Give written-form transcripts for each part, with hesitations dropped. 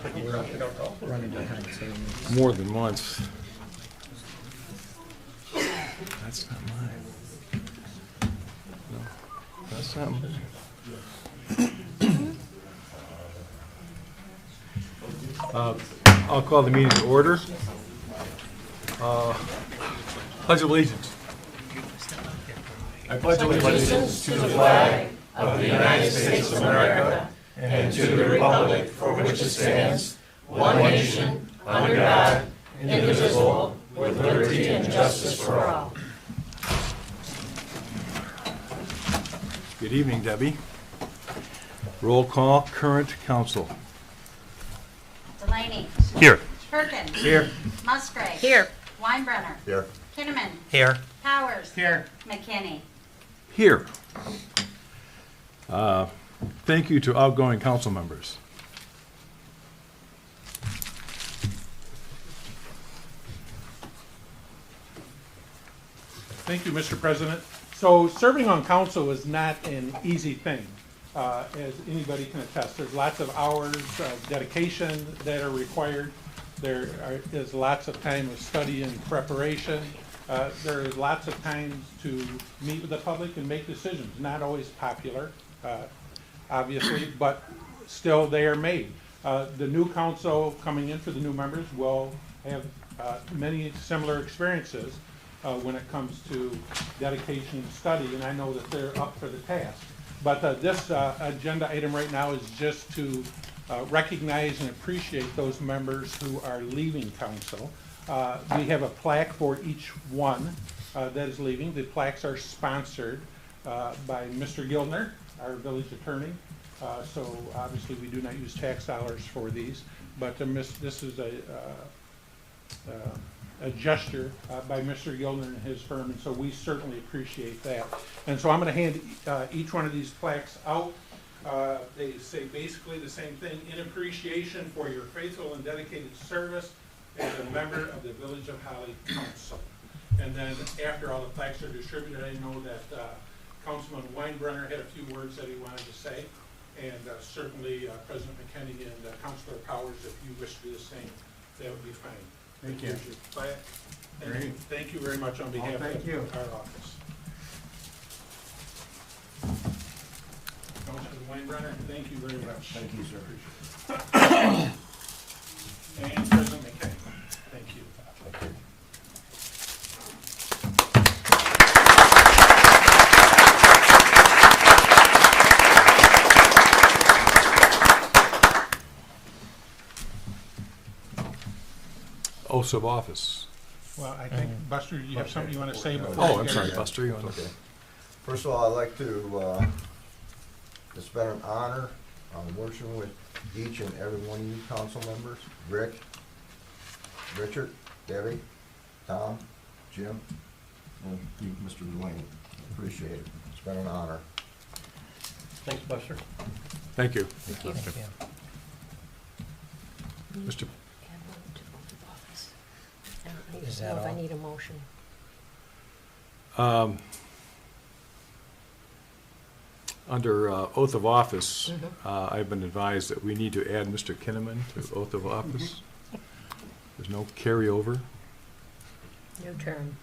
Running behind saying more than once. That's not mine. No, that's not mine. I'll call the meeting to order. Pledge allegiance. I pledge allegiance to the flag of the United States of America and to the republic for which it stands, one nation, under God, indivisible, with liberty and justice for all. Good evening, Debbie. Roll call, current council. Delaney. Here. Perkins. Here. Musgrave. Here. Weinbrenner. Here. Kinnaman. Here. Powers. Here. McKinney. Here. Thank you to outgoing council members. Thank you, Mr. President. So serving on council is not an easy thing, as anybody can attest. There's lots of hours of dedication that are required. There is lots of time of study and preparation. There is lots of times to meet with the public and make decisions. Not always popular, obviously, but still they are made. The new council coming in for the new members will have many similar experiences when it comes to dedication and study, and I know that they're up for the task. But this agenda item right now is just to recognize and appreciate those members who are leaving council. We have a plaque for each one that is leaving. The plaques are sponsored by Mr. Gildner, our village attorney. So obviously we do not use tax dollars for these, but this is a gesture by Mr. Gildner and his firm, and so we certainly appreciate that. And so I'm going to hand each one of these plaques out. They say basically the same thing: in appreciation for your faithful and dedicated service as a member of the Village of Holly Council. And then after all the plaques are distributed, I know that Councilman Weinbrenner had a few words that he wanted to say, and certainly President McKinney and Councilor Powers, if you wish to do the same, that would be fine. Thank you. Here's your plaque. And Great. thank you very much on behalf thank of you. our office. Councilman Weinbrenner, thank you very much. Thank you, sir. And President McKinney, thank you. Oaths of office. Well, I think, Buster, you have something you want to say before? Oh, we I'm get- sorry, Buster, you want Okay. to? First of all, I'd like to, it's been an honor working with each and every one of you council members, Rick, Richard, Debbie, Tom, Jim, and you, Mr. Delaney. Appreciate it. It's been an honor. Thanks, Buster. Thank you. Thank you. Mr. Is that that all? I need a motion. Under oath of office, I've been advised that we need to add Mr. Kinnaman to oath of office. There's no carryover. New term.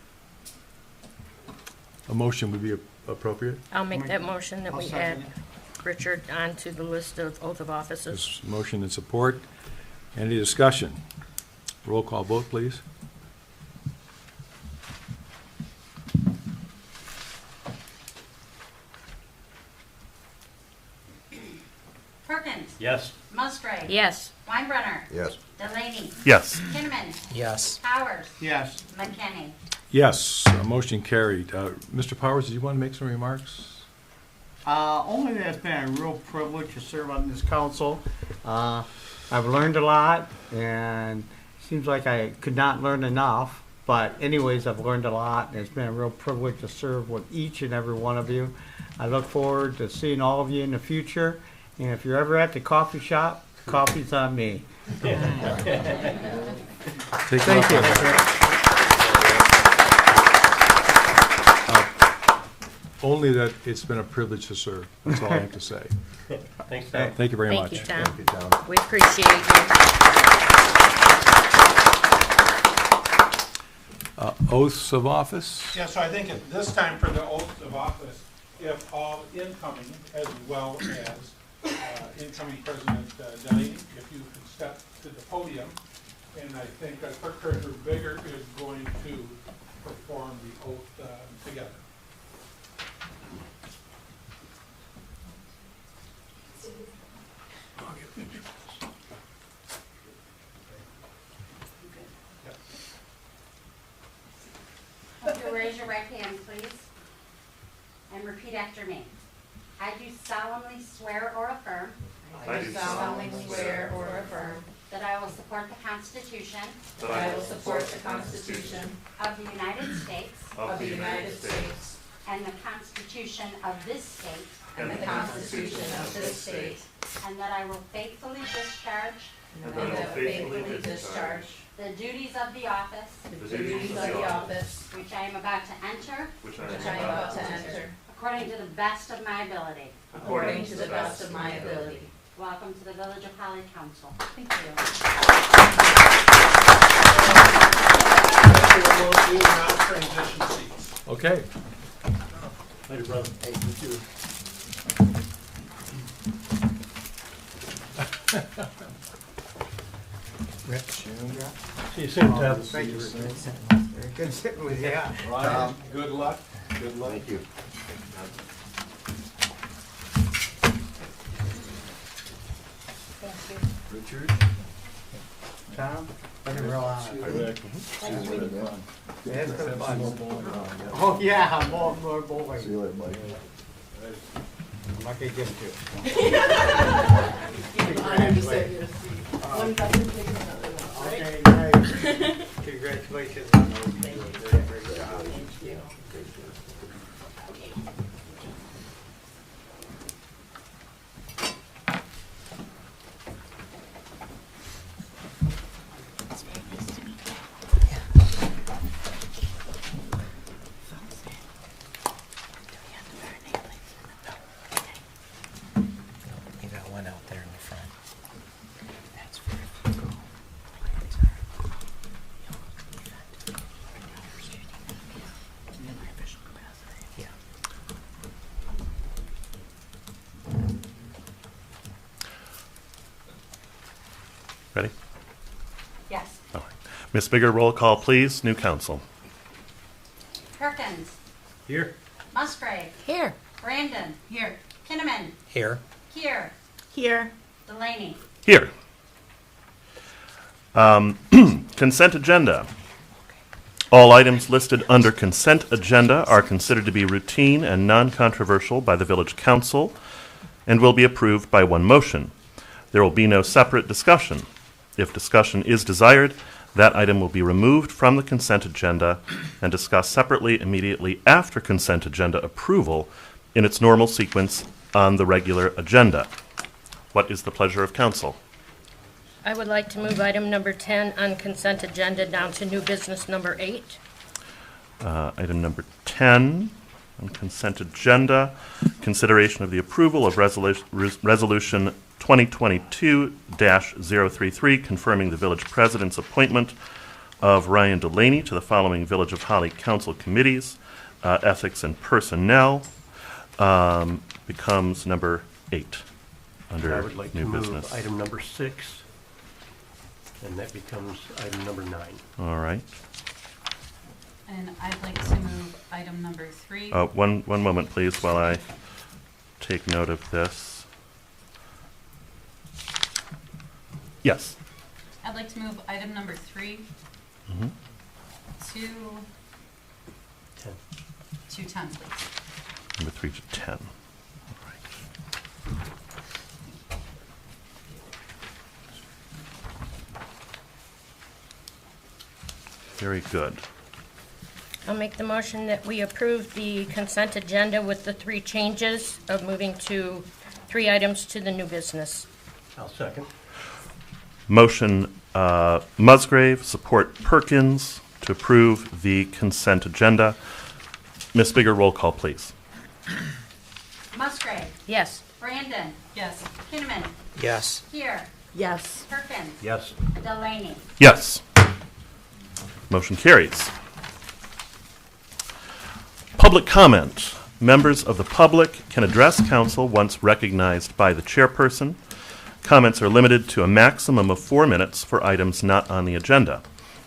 A motion would be appropriate. I'll make that motion that I'll we second add Richard onto the list of oath of officers. There's motion and support. Any discussion? Roll call vote, please. Perkins. Yes. Musgrave. Yes. Weinbrenner. Yes. Delaney. Yes. Kinnaman. Yes. Powers. Yes. McKinney. Yes, motion carried. Mr. Powers, did you want to make some remarks? Only that it's been a real privilege to serve on this council. I've learned a lot, and it seems like I could not learn enough. But anyways, I've learned a lot, and it's been a real privilege to serve with each and every one of you. I look forward to seeing all of you in the future. And if you're ever at the coffee shop, coffee's on me. Take Thank you. Only that it's been a privilege to serve. That's all I have to say. Thanks, Tom. Thank you very Thank much. you, Tom. Thank you, Tom. We appreciate you. Oaths of office? Yeah, so I think at this time for the oath of office, if all incoming as well as incoming President Delaney, if you can step to the podium, and I think Clerk Treasurer Bigger is going to perform the oath together. Would you raise your right hand, please? And repeat after me. I do solemnly swear or affirm I do solemnly swear or affirm that I will support the Constitution that I will support the Constitution of the United States of the United States and the Constitution of this state, and the Constitution of this state, and that I will faithfully discharge and that I will faithfully discharge the duties of the office the duties of the office which I am about to enter which which I am about to enter according to the best of my ability. according to the best of my ability. Welcome to the Village of Holly Council. Thank you. We'll do now transition seats. Okay. Later, brother. Hey, you too. See you soon, Tom. Thank you. Good sitting with you. Ryan, good luck. Good luck. Thank you. Richard? Tom, been a real honor. Yeah, it's been fun. Yeah. Oh, yeah, more bowling. See you later, buddy. I'm not gonna give it to you. Congratulations. Okay, nice. Congratulations on those. You did a very great job. You got one out there in the front. That's yeah. Ready? Yes. All right. Ms. Bigger, roll call, please. New council. Perkins. Here. Musgrave. Here. Brandon. Here. Kinnaman. Here. Kier. Here. Delaney. Here. Consent agenda. All items listed under consent agenda are considered to be routine and non-controversial by the village council and will be approved by one motion. There will be no separate discussion. If discussion is desired, that item will be removed from the consent agenda and discussed separately immediately after consent agenda approval in its normal sequence on the regular agenda. What is the pleasure of council? I would like to move item number 10 on consent agenda down to new business number 8. Item number 10 on consent agenda, consideration of the approval of resolution 2022-033, confirming the village president's appointment of Ryan Delaney to the following Village of Holly Council committees, ethics and personnel, becomes number 8 under I would like to new move business. item number 6, and that becomes item number 9. All right. And I'd like to move item number 3. One moment, please, while I take note of this. Yes. I'd like to move item number 3 Mhm. to 10. 10, please. Number 3 to 10. All right. Very good. I'll make the motion that we approve the consent agenda with the 3 changes of moving to 3 items to the new business. I'll second. Motion Musgrave, support Perkins to approve the consent agenda. Ms. Bigger, roll call, please. Musgrave. Yes. Brandon. Yes. Kinnaman. Yes. Here. Yes. Perkins. Yes. Delaney. Yes. Motion carries. Public comment. Members of the public can address council once recognized by the chairperson. Comments are limited to a maximum of 4 minutes for items not on the agenda.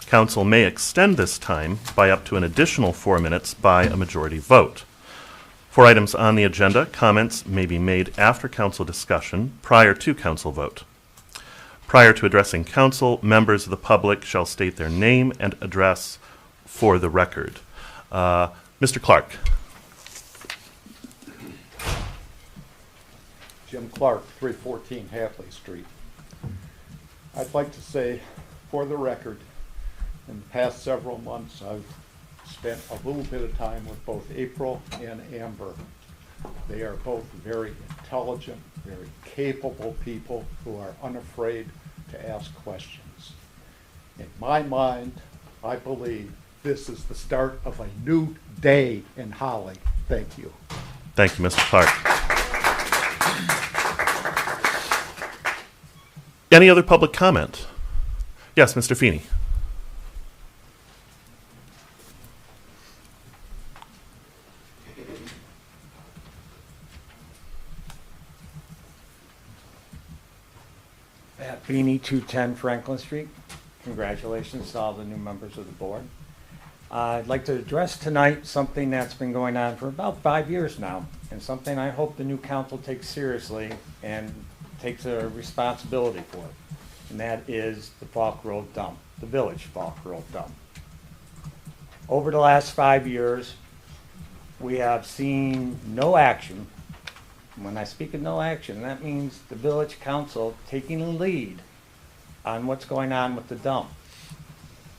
Council may extend this time by up to an additional 4 minutes by a majority vote. For items on the agenda, comments may be made after council discussion prior to council vote. Prior to addressing council, members of the public shall state their name and address for the record. Mr. Clark. Jim Clark, 314 Hatley Street. I'd like to say, for the record, in the past several months, I've spent a little bit of time with both April and Amber. They are both very intelligent, very capable people who are unafraid to ask questions. In my mind, I believe this is the start of a new day in Holly. Thank you. Thank you, Mr. Clark. Any other public comment? Yes, Mr. Feeney. Pat Feeney, 210 Franklin Street. Congratulations to all the new members of the board. I'd like to address tonight something that's been going on for about 5 years now, and something I hope the new council takes seriously and takes a responsibility for, and that is the Falk Road dump, the village Falk Road dump. Over the last 5 years, we have seen no action. When I speak of no action, that means the village council taking the lead on what's going on with the dump.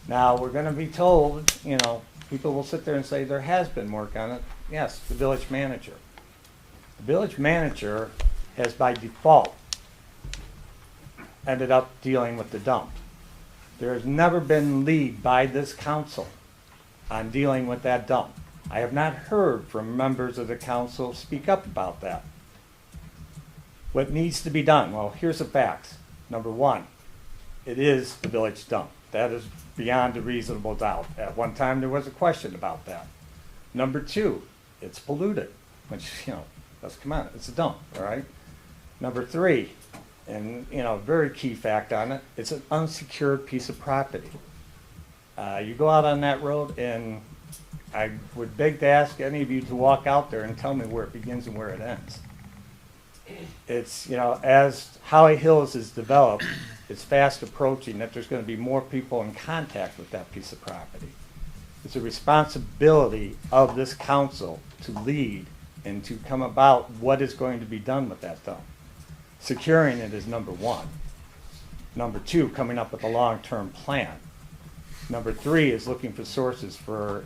Now, we're gonna be told, you know, people will sit there and say there has been work on it. Yes, the village manager. The village manager has by default ended up dealing with the dump. There has never been lead by this council on dealing with that dump. I have not heard from members of the council speak up about that. What needs to be done? Well, here's the facts. Number one, it is the village dump. That is beyond a reasonable doubt. At one time, there was a question about that. Number two, it's polluted, which, you know, let's come on, it's a dump, all right? Number three, and, you know, very key fact on it, it's an unsecured piece of property. You go out on that road, and I would beg to ask any of you to walk out there and tell me where it begins and where it ends. It's, you know, as Holly Hills is developed, it's fast approaching that there's going to be more people in contact with that piece of property. It's a responsibility of this council to lead and to come about what is going to be done with that dump. Securing it is number one. Number two, coming up with a long-term plan. Number three is looking for sources for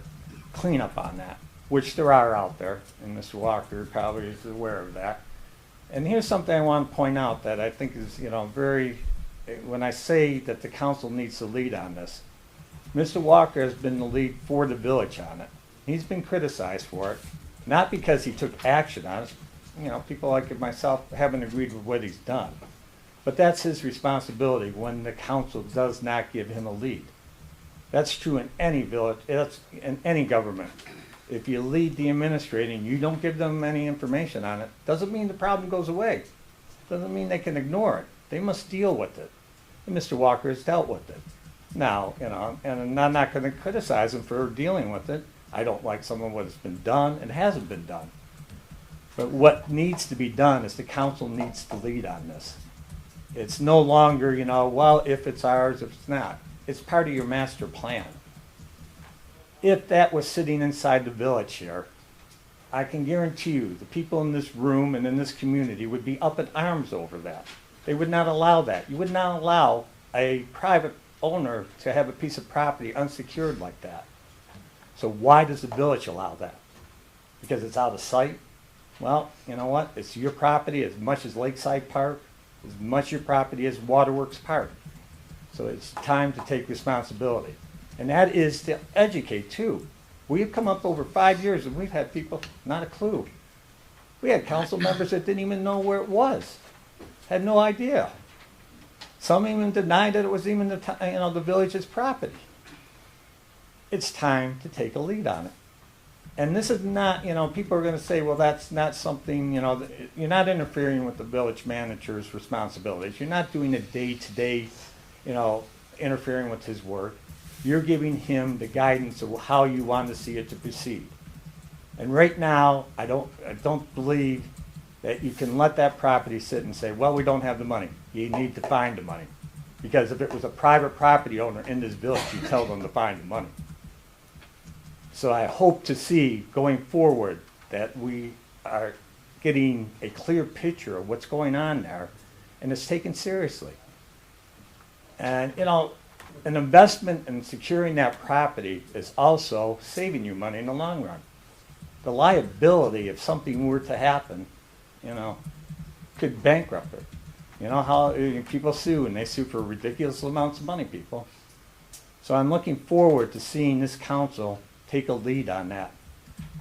cleanup on that, which there are out there, and Mr. Walker probably is aware of that. And here's something I want to point out that I think is, you know, very, when I say that the council needs to lead on this, Mr. Walker has been the lead for the village on it. He's been criticized for it, not because he took action on it. You know, people like myself haven't agreed with what he's done. But that's his responsibility when the council does not give him a lead. That's true in any village, that's in any government. If you lead the administrating, you don't give them any information on it, doesn't mean the problem goes away. Doesn't mean they can ignore it. They must deal with it. And Mr. Walker has dealt with it. Now, you know, and I'm not going to criticize him for dealing with it. I don't like some of what has been done and hasn't been done. But what needs to be done is the council needs to lead on this. It's no longer, you know, well, if it's ours, if it's not. It's part of your master plan. If that was sitting inside the village here, I can guarantee you the people in this room and in this community would be up in arms over that. They would not allow that. You would not allow a private owner to have a piece of property unsecured like that. So why does the village allow that? Because it's out of sight? Well, you know what? It's your property as much as Lakeside Park, as much your property as Waterworks Park. So it's time to take responsibility. And that is to educate too. We've come up over 5 years and we've had people, not a clue. We had council members that didn't even know where it was. had no idea. Some even denied that it was even the village's property. It's time to take a lead on it. And this is not, people are going to say, well, that's not something, you're not interfering with the village manager's responsibilities. You're not doing a day-to-day, interfering with his work. You're giving him the guidance of how you want to see it to proceed. And right now, I don't believe that you can let that property sit and say, well, we don't have the money. You need to find the money. Because if it was a private property owner in this village, you tell them to find the money. So I hope to see going forward that we are getting a clear picture of what's going on there, and it's taken seriously. And, an investment in securing that property is also saving you money in the long run. The liability, if something were to happen, could bankrupt it. You know how people sue, and they sue for ridiculous amounts of money, people. So I'm looking forward to seeing this council take a lead on that.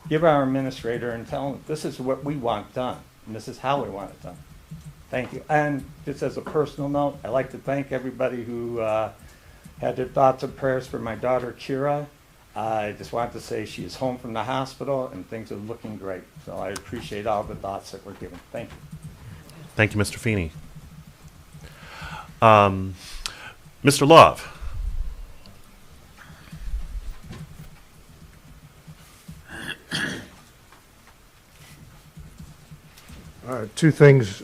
Give our administrator and tell him this is what we want done, and this is how we want it done. Thank you. And just as a personal note, I'd like to thank everybody who had their thoughts and prayers for my daughter, Kira. I just wanted to say she is home from the hospital, and things are looking great. So I appreciate all the thoughts that were given. Thank you. Thank you, Mr. Feeney. Mr. Love. Two things.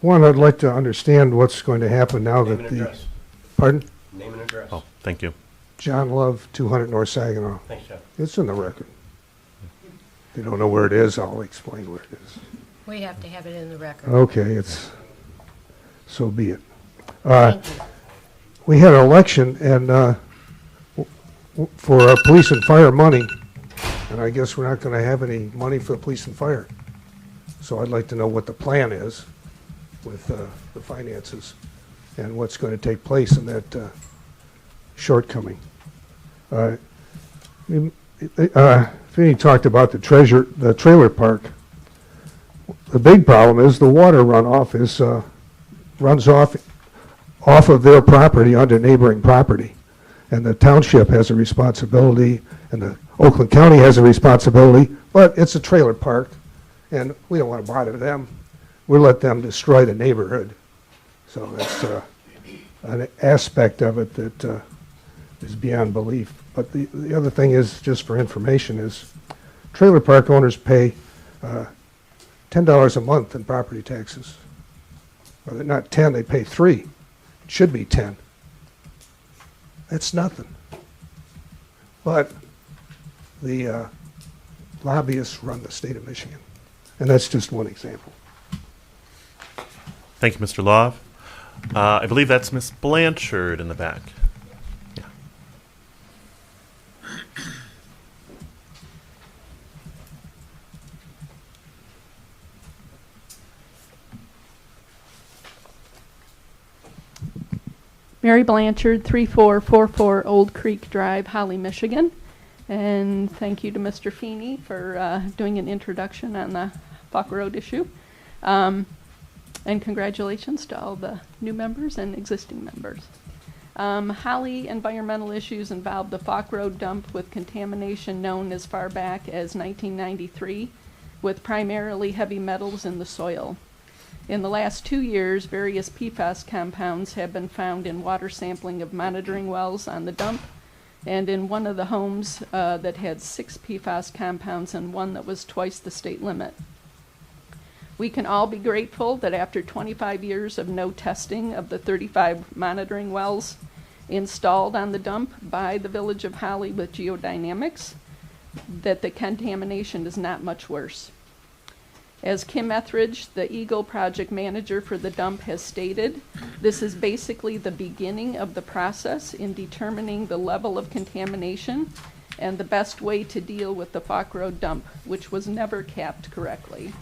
One, I'd like to understand what's going to happen now Name that and the... address. Pardon? Name and address. Oh, thank you. John Love, 200 North Saginaw. Thanks, Jeff. It's in the record. If you don't know where it is, I'll explain where it is. We have to have it in the record. Okay, so be it. Thank you. We had an election and for police and fire money, and I guess we're not going to have any money for the police and fire. So I'd like to know what the plan is with the finances and what's going to take place in that shortcoming. Finney talked about the trailer park. The big problem is the water runoff runs off of their property onto neighboring property. And the township has a responsibility, and the Oakland County has a responsibility, but it's a trailer park, and we don't want to bother them. We'll let them destroy the neighborhood. So that's an aspect of it that is beyond belief. But the other thing is, just for information, is trailer park owners pay $10 a month in property taxes. Or they're not 10, they pay 3. It should be 10. That's nothing. But the lobbyists run the state of Michigan. And that's just one example. Thank you, Mr. Love. I believe that's Miss Blanchard in the back. Yeah. Mary Blanchard, 3444 Old Creek Drive, Holly, Michigan. And thank you to Mr. Feeney for doing an introduction on the Falk Road issue. And congratulations to all the new members and existing members. Holly environmental issues involved the Falk Road dump with contamination known as far back as 1993, with primarily heavy metals in the soil. In the last 2 years, various PFAS compounds have been found in water sampling of monitoring wells on the dump, and in one of the homes that had 6 PFAS compounds and one that was twice the state limit. We can all be grateful that after 25 years of no testing of the 35 monitoring wells installed on the dump by the Village of Holly with geodynamics, that the contamination is not much worse. As Kim Etheridge, the Eagle project manager for the dump, has stated, this is basically the beginning of the process in determining the level of contamination and the best way to deal with the Falk Road dump, which was never capped correctly.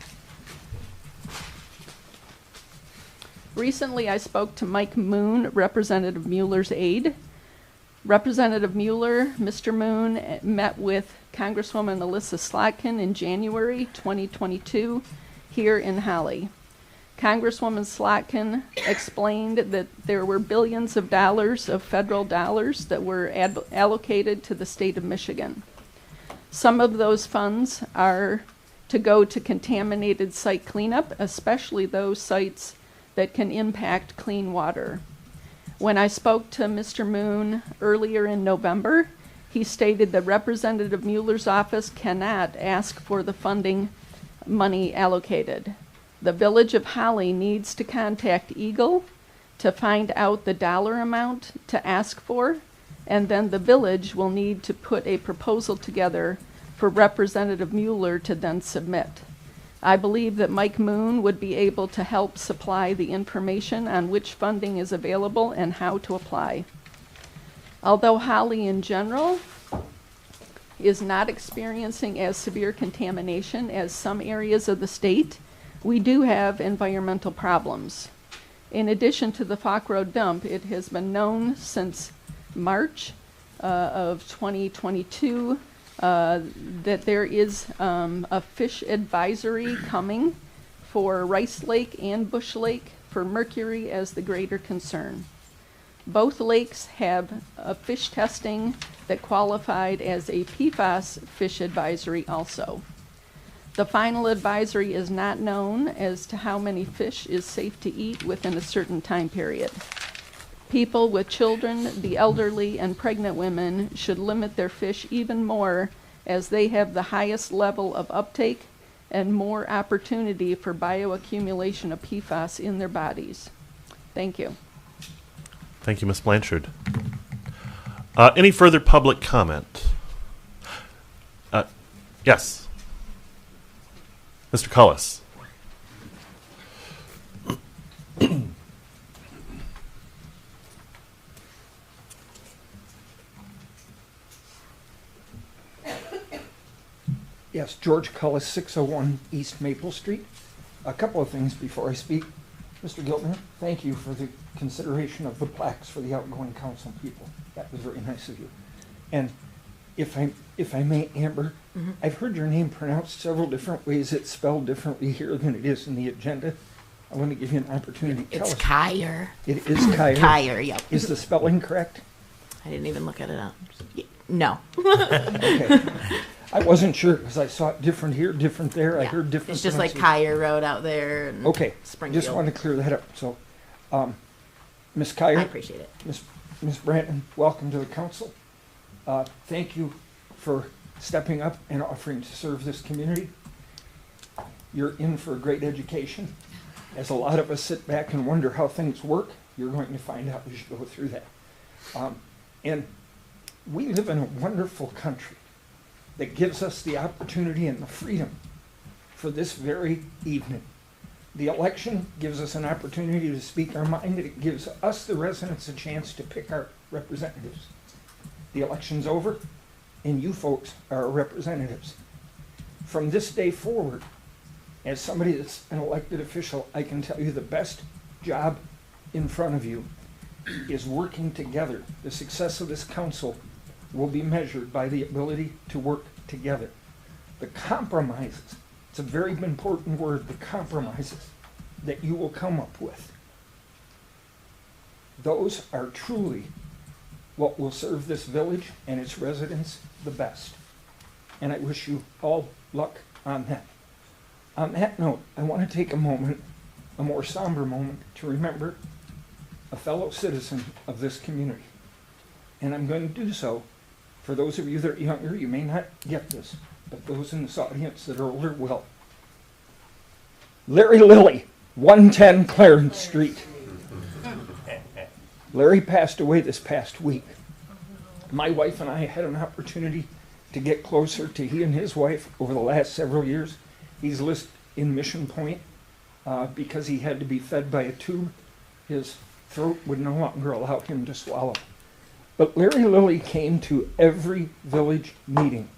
Recently, I spoke to Mike Moon, Representative Mueller's aide. Representative Mueller, Mr. Moon, met with Congresswoman Alyssa Slotkin in January 2022 here in Holly. Congresswoman Slotkin explained that there were billions of dollars of federal dollars that were allocated to the state of Michigan. Some of those funds are to go to contaminated site cleanup, especially those sites that can impact clean water. When I spoke to Mr. Moon earlier in November, he stated that Representative Mueller's office cannot ask for the funding money allocated. The Village of Holly needs to contact Eagle to find out the dollar amount to ask for, and then the village will need to put a proposal together for Representative Mueller to then submit. I believe that Mike Moon would be able to help supply the information on which funding is available and how to apply. Although Holly in general is not experiencing as severe contamination as some areas of the state, we do have environmental problems. In addition to the Falk Road dump, it has been known since March of 2022 that there is a fish advisory coming for Rice Lake and Bush Lake for mercury as the greater concern. Both lakes have a fish testing that qualified as a PFAS fish advisory also. The final advisory is not known as to how many fish is safe to eat within a certain time period. People with children, the elderly, and pregnant women should limit their fish even more as they have the highest level of uptake and more opportunity for bioaccumulation of PFAS in their bodies. Thank you. Thank you, Ms. Blanchard. Any further public comment? Yes. Mr. Cullis. Yes, George Cullis, 601 East Maple Street. A couple of things before I speak. Mr. Giltner, thank you for the consideration of the plaques for the outgoing council people. That was very nice of you. And if I may, Amber, I've heard your name pronounced several different ways. It's spelled differently here than it is in the agenda. I want to give you an opportunity to tell us. It's Kyer. It is Kyer? Kyer, yep. Is the spelling correct? I didn't even look at it up. No. Okay. I wasn't sure because I saw it different here, different there. Yeah. I heard different. It's just like Kyer Road out there. And okay. Springfield. Just wanted to clear that up. So, Ms. Kyer. I appreciate it. Ms. Branton, welcome to the council. Thank you for stepping up and offering to serve this community. You're in for a great education. As a lot of us sit back and wonder how things work, you're going to find out as you go through that. And we live in a wonderful country that gives us the opportunity and the freedom for this very evening. The election gives us an opportunity to speak our mind. It gives us, the residents, a chance to pick our representatives. The election's over, and you folks are our representatives. From this day forward, as somebody that's an elected official, I can tell you the best job in front of you is working together. The success of this council will be measured by the ability to work together. The compromises, it's a very important word, the compromises that you will come up with, those are truly what will serve this village and its residents the best. And I wish you all luck on that. On that note, I want to take a moment, a more somber moment, to remember a fellow citizen of this community. And I'm going to do so. For those of you that are younger, you may not get this, but those in this audience that are older will. Larry Lilly, 110 Clarence Street. Larry passed away this past week. My wife and I had an opportunity to get closer to he and his wife over the last several years. He's listed in Mission Point because he had to be fed by a tube. His throat would no longer allow him to swallow. But Larry Lilly came to every village meeting,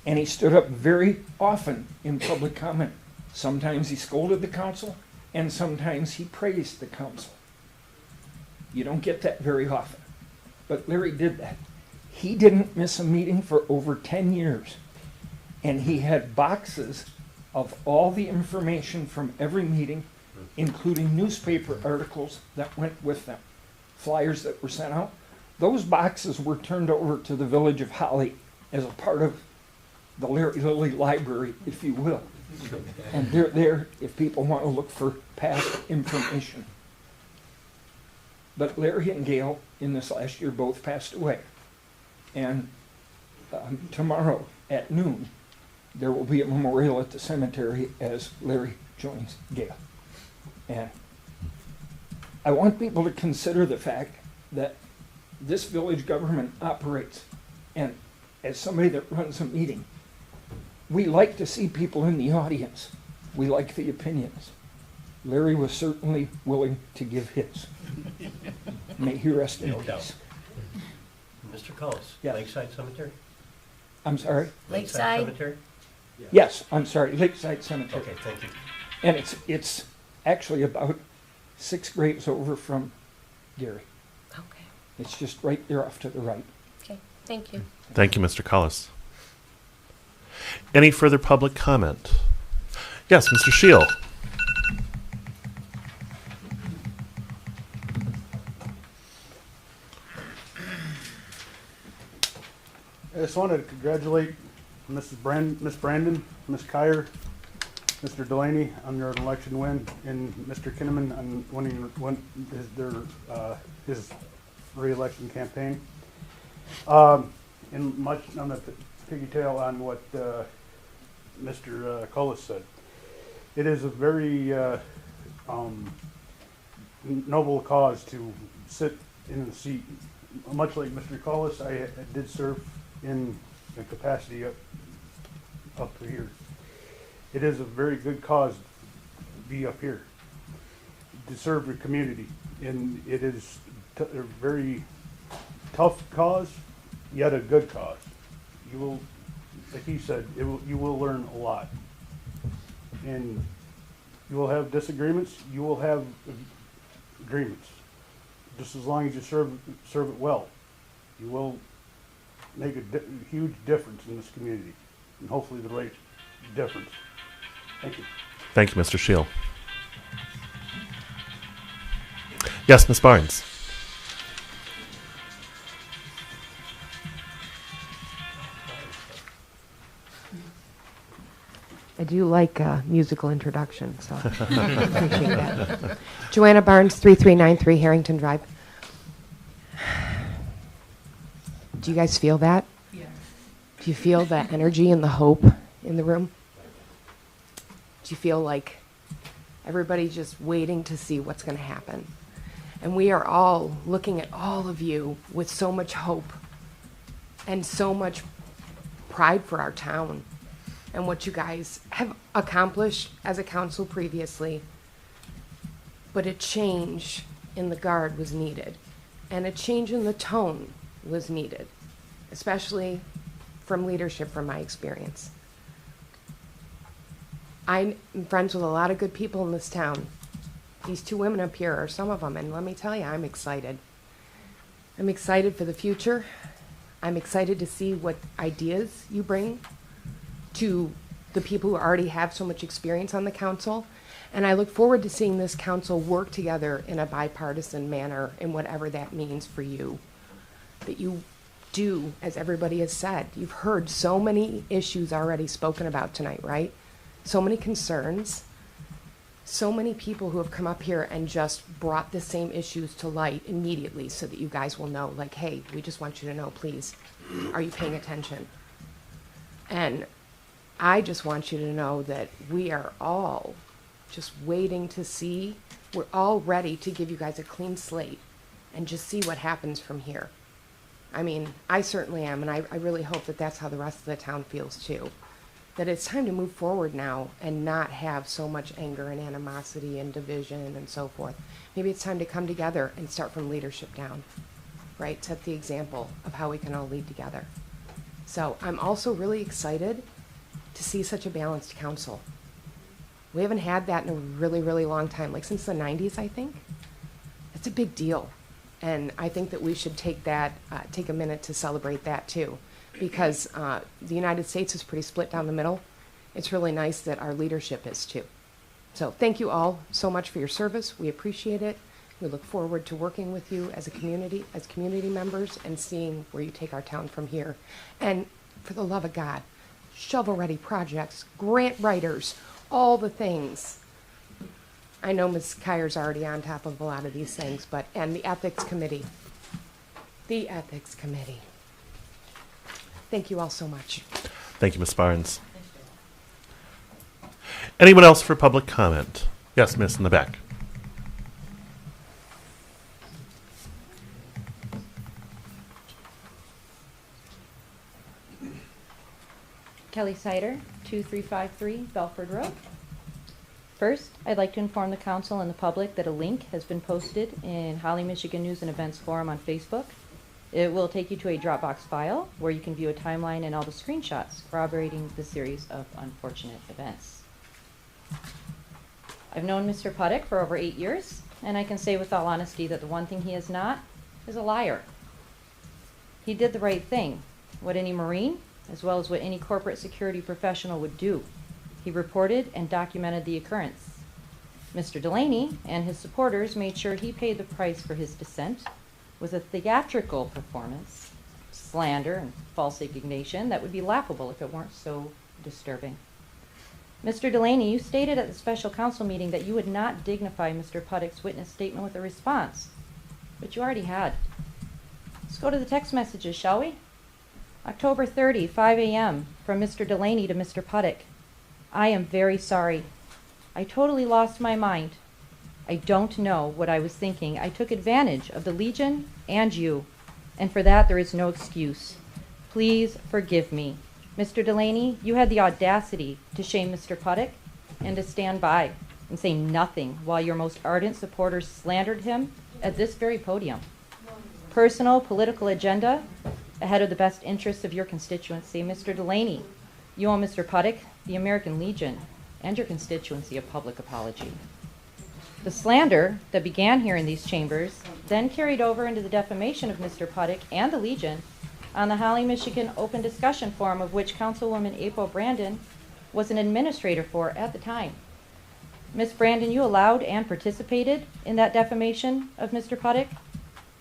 and he stood up very often in public comment. Sometimes he scolded the council, and sometimes he praised the council. You don't get that very often, but Larry did that. He didn't miss a meeting for over 10 years, and he had boxes of all the information from every meeting including newspaper articles that went with them, flyers that were sent out. Those boxes were turned over to the Village of Holly as a part of the Larry Lilly Library, if you will. And they're there if people want to look for past information. But Larry and Gail in this last year both passed away. And tomorrow at noon, there will be a memorial at the cemetery as Larry joins Gail. And I want people to consider the fact that this village government operates, and as somebody that runs a meeting, we like to see people in the audience. We like the opinions. Larry was certainly willing to give his. May he rest in No peace. doubt. Mr. Cullis, Yes. Lakeside Cemetery? I'm sorry? Lakeside? Cemetery? Yes, I'm sorry, Lakeside Cemetery. Okay, thank you. And it's actually about 6 graves over from Gary. Okay, It's just right there off to the right. okay, thank you. Thank you, Mr. Collis. Any further public comment? Yes, Mr. Shield. I just wanted to congratulate Miss Brandon, Miss Kyer, Mr. Delaney on your election win, and Mr. Kinnaman on winning his re-election campaign. And much on the piggy tail on what Mr. Cullis said. It is a very noble cause to sit in the seat. Much like Mr. Cullis, I did serve in the capacity up here. It is a very good cause to be up here, to serve the community. And it is a very tough cause, yet a good cause. You will, like he said, you will learn a lot. And you will have disagreements, you will have agreements. Just as long as you serve it well, you will make a huge difference in this community, and hopefully the right difference. Thank you. Thank you, Mr. Shield. Yes, Ms. Barnes. I do like a musical introduction, so appreciate that. Joanna Barnes, 3393 Harrington Drive. Do you guys feel that? Yeah. Do you feel the energy and the hope in the room? Do you feel like everybody's just waiting to see what's going to happen? And we are all looking at all of you with so much hope and so much pride for our town and what you guys have accomplished as a council previously. But a change in the guard was needed, and a change in the tone was needed, especially from leadership, from my experience. I'm friends with a lot of good people in this town. These two women up here are some of them, and let me tell you, I'm excited. I'm excited for the future. I'm excited to see what ideas you bring to the people who already have so much experience on the council. And I look forward to seeing this council work together in a bipartisan manner, in whatever that means for you. That you do, as everybody has said, you've heard so many issues already spoken about tonight, right? So many concerns, so many people who have come up here and just brought the same issues to light immediately so that you guys will know, like, hey, we just want you to know, please, are you paying attention? And I just want you to know that we are all just waiting to see, we're all ready to give you guys a clean slate and just see what happens from here. I mean, I certainly am, and I really hope that that's how the rest of the town feels too. That it's time to move forward now and not have so much anger and animosity and division and so forth. Maybe it's time to come together and start from leadership down, right? Set the example of how we can all lead together. So I'm also really excited to see such a balanced council. We haven't had that in a really, really long time, like since the 90s, I think. It's a big deal. And I think that we should take that, take a minute to celebrate that too. Because the United States is pretty split down the middle. It's really nice that our leadership is too. So thank you all so much for your service. We appreciate it. We look forward to working with you as a community, as community members, and seeing where you take our town from here. And for the love of God, shovel-ready projects, grant writers, all the things. I know Ms. Kyer's already on top of a lot of these things, but, and the Ethics Committee. The Ethics Committee. Thank you all so much. Thank you, Ms. Barnes. Anyone else for public comment? Yes, Miss in the back. Kelly Sider, 2353 Belford Road. First, I'd like to inform the council and the public that a link has been posted in Holly, Michigan News and Events Forum on Facebook. It will take you to a Dropbox file where you can view a timeline and all the screenshots corroborating the series of unfortunate events. I've known Mr. Puttick for over 8 years, and I can say with all honesty that the one thing he is not is a liar. He did the right thing, what any Marine, as well as what any corporate security professional would do. He reported and documented the occurrence. Mr. Delaney and his supporters made sure he paid the price for his dissent with a theatrical performance, slander, and false indignation that would be laughable if it weren't so disturbing. Mr. Delaney, you stated at the special council meeting that you would not dignify Mr. Puttick's witness statement with a response, but you already had. Let's go to the text messages, shall we? October 30, 5 a.m., from Mr. Delaney to Mr. Puttick. I am very sorry. I totally lost my mind. I don't know what I was thinking. I took advantage of the Legion and you, and for that there is no excuse. Please forgive me. Mr. Delaney, you had the audacity to shame Mr. Puttick and to stand by and say nothing while your most ardent supporters slandered him at this very podium. Personal political agenda ahead of the best interests of your constituency. Mr. Delaney, you owe Mr. Puttick, the American Legion, and your constituency a public apology. The slander that began here in these chambers then carried over into the defamation of Mr. Puttick and the Legion on the Holly, Michigan Open Discussion Forum, of which Councilwoman April Brandon was an administrator for at the time. Ms. Brandon, you allowed and participated in that defamation of Mr. Puttick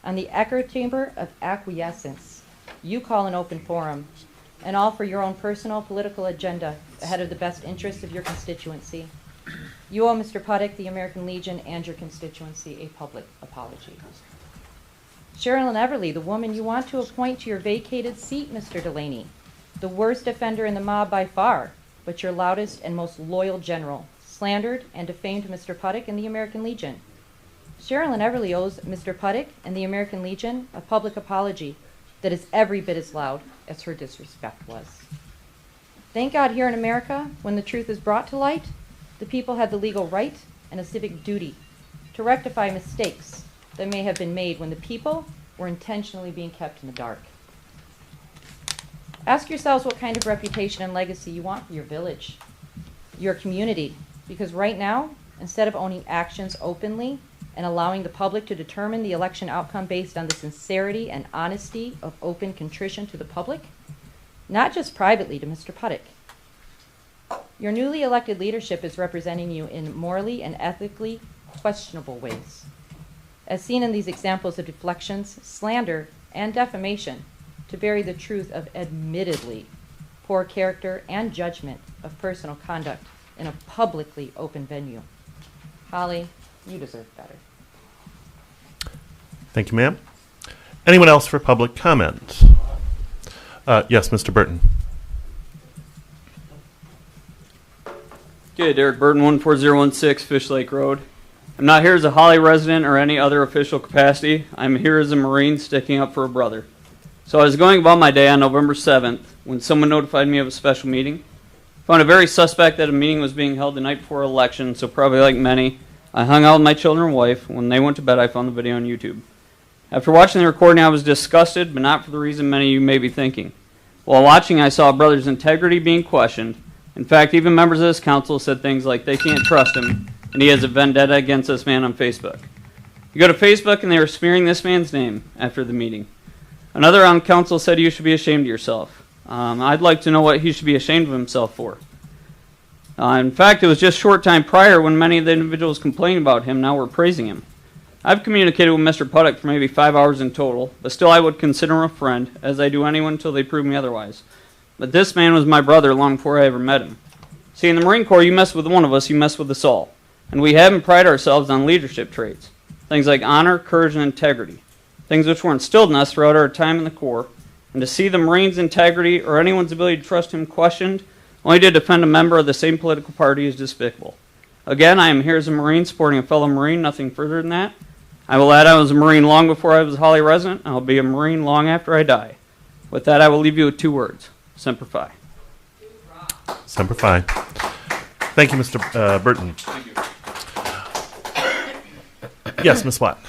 on the echo chamber of acquiescence. You call an open forum, and all for your own personal political agenda ahead of the best interests of your constituency. You owe Mr. Puttick, the American Legion, and your constituency a public apology. Sherilyn Everly, the woman you want to appoint to your vacated seat, Mr. Delaney, the worst offender in the mob by far, but your loudest and most loyal general, slandered and defamed Mr. Puttick and the American Legion. Sherilyn Everly owes Mr. Puttick and the American Legion a public apology that is every bit as loud as her disrespect was. Thank God here in America, when the truth is brought to light, the people have the legal right and a civic duty to rectify mistakes that may have been made when the people were intentionally being kept in the dark. Ask yourselves what kind of reputation and legacy you want for your village, your community, because right now, instead of owning actions openly and allowing the public to determine the election outcome based on the sincerity and honesty of open contrition to the public, not just privately to Mr. Puttick, your newly elected leadership is representing you in morally and ethically questionable ways. As seen in these examples of deflections, slander, and defamation, to bury the truth of admittedly poor character and judgment of personal conduct in a publicly open venue. Holly, you deserve better. Thank you, ma'am. Anyone else for public comment? Yes, Mr. Burton. Okay, Derek Burton, 14016 Fish Lake Road. I'm not here as a Holly resident or any other official capacity. I'm here as a Marine sticking up for a brother. So I was going about my day on November 7th when someone notified me of a special meeting. Found it very suspect that a meeting was being held the night before election, so probably like many, I hung out with my children and wife. When they went to bed, I found the video on YouTube. After watching the recording, I was disgusted, but not for the reason many of you may be thinking. While watching, I saw a brother's integrity being questioned. In fact, even members of this council said things like they can't trust him, and he has a vendetta against this man on Facebook. You go to Facebook, and they were smearing this man's name after the meeting. Another on council said you should be ashamed of yourself. I'd like to know what he should be ashamed of himself for. In fact, it was just a short time prior when many of the individuals complaining about him now were praising him. I've communicated with Mr. Puttock for maybe 5 hours in total, but still I would consider him a friend, as I do anyone until they prove me otherwise. But this man was my brother long before I ever met him. See, in the Marine Corps, you mess with one of us, you mess with us all. And we have and pride ourselves on leadership traits. Things like honor, courage, and integrity. Things which were instilled in us throughout our time in the Corps. And to see the Marine's integrity or anyone's ability to trust him questioned, only to defend a member of the same political party, is despicable. Again, I am here as a Marine supporting a fellow Marine, nothing further than that. I will add I was a Marine long before I was a Holly resident, and I'll be a Marine long after I die. With that, I will leave you with 2 words. Semper Fi. Semper Fi. Thank you, Mr. Burton. Thank you. Yes, Ms. Watt.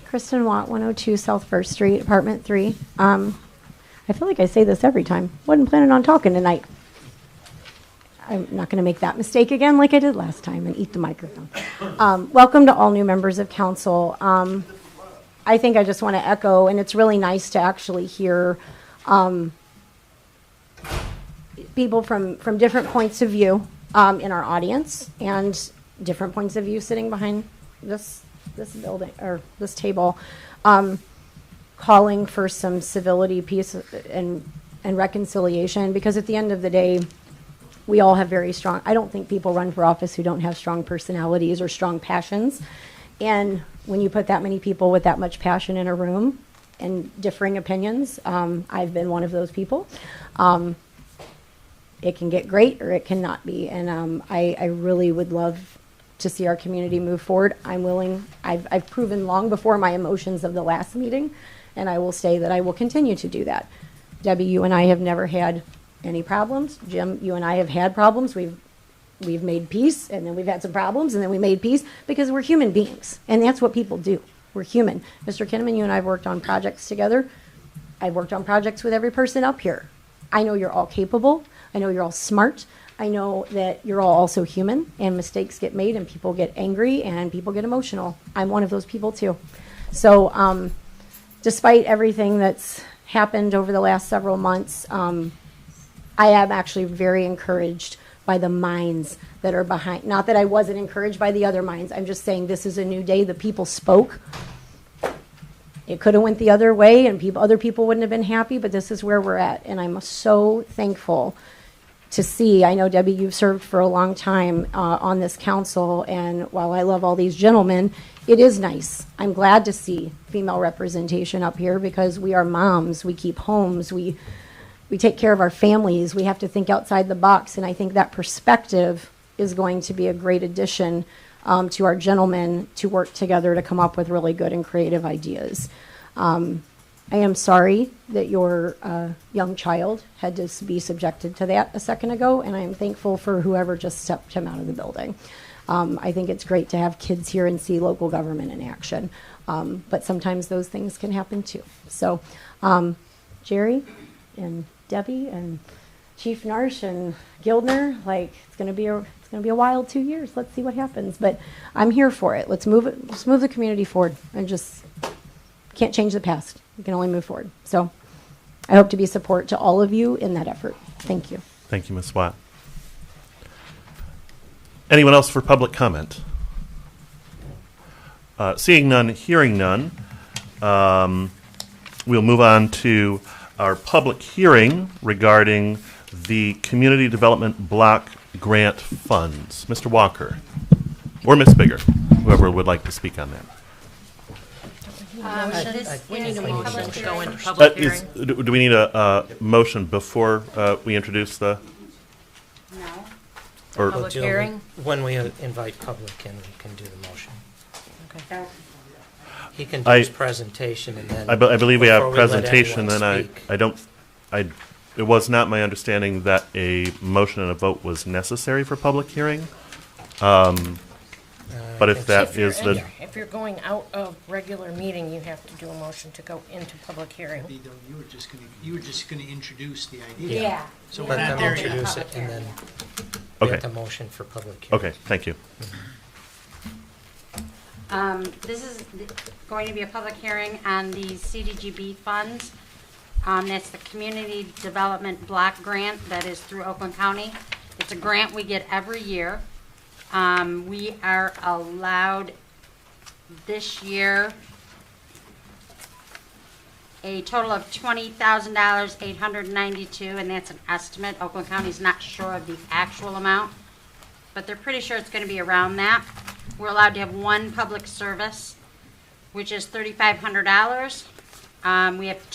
Kristen Watt, 102 South First Street, Apartment 3. I feel like I say this every time. Wasn't planning on talking tonight. I'm not going to make that mistake again like I did last time and eat the microphone. Welcome to all new members of council. I think I just want to echo, and it's really nice to actually hear people from different points of view in our audience and different points of view sitting behind this building or this table, calling for some civility, peace, and reconciliation, because at the end of the day, we all have very strong, I don't think people run for office who don't have strong personalities or strong passions. And when you put that many people with that much passion in a room and differing opinions, I've been one of those people. It can get great or it cannot be. And I really would love to see our community move forward. I'm willing, I've proven long before my emotions of the last meeting, and I will say that I will continue to do that. Debbie, you and I have never had any problems. Jim, you and I have had problems. We've made peace, and then we've had some problems, and then we made peace, because we're human beings, and that's what people do. We're human. Mr. Kinnaman, you and I have worked on projects together. I've worked on projects with every person up here. I know you're all capable. I know you're all smart. I know that you're all also human, and mistakes get made, and people get angry, and people get emotional. I'm one of those people too. So despite everything that's happened over the last several months, I am actually very encouraged by the minds that are behind. Not that I wasn't encouraged by the other minds. I'm just saying this is a new day. The people spoke. It could have went the other way, and other people wouldn't have been happy, but this is where we're at. And I'm so thankful to see. I know, Debbie, you've served for a long time on this council, and while I love all these gentlemen, it is nice. I'm glad to see female representation up here, because we are moms. We keep homes. We take care of our families. We have to think outside the box, and I think that perspective is going to be a great addition to our gentlemen to work together to come up with really good and creative ideas. I am sorry that your young child had to be subjected to that a second ago, and I am thankful for whoever just stepped him out of the building. I think it's great to have kids here and see local government in action, but sometimes those things can happen too. So, Jerry and Debbie and Chief Narsh and Gildner, like, it's gonna be a wild 2 years. Let's see what happens, but I'm here for it. Let's move it. Let's move the community forward, and just can't change the past. We can only move forward. So I hope to be support to all of you in that effort. Thank you. Thank you, Ms. Watt. Anyone else for public comment? Seeing none, hearing none, we'll move on to our public hearing regarding the Community Development Block Grant Funds. Mr. Walker, or Ms. Bigger, whoever would like to speak on that. We need a motion to go into public hearing. Do we need a motion before we introduce the? No. Or Public hearing? When we invite public in, we can do the motion. Okay. He can do his presentation, and then. I believe we have before let presentation, anyone and speak. it was not my understanding that a motion and a vote was necessary for public hearing. But if that is the. If you're going out of regular meeting, you have to do a motion to go into public hearing. You were just gonna introduce the idea. Yeah. So Let we're not them there yet. introduce it, and then we Okay. have the motion for public hearing. Okay, thank you. This is going to be a public hearing on the CDGB funds. That's the Community Development Block Grant that is through Oakland County. It's a grant we get every year. We are allowed this year a total of $20,892, and that's an estimate. Oakland County's not sure of the actual amount, but they're pretty sure it's going to be around that. We're allowed to have one public service, which is $3,500. We have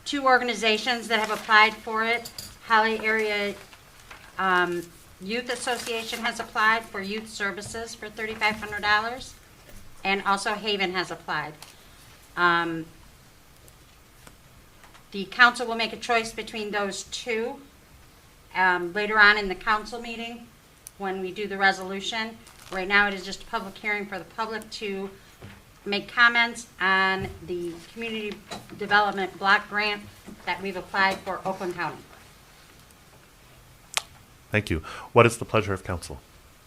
two organizations that have applied for it. Holly Area Youth Association has applied for youth services for $3,500, and also Haven has applied. The council will make a choice between those two later on in the council meeting when we do the resolution. Right now it is just a public hearing for the public to make comments on the Community Development Block Grant that we've applied for Oakland County. Thank you. What is the pleasure of council?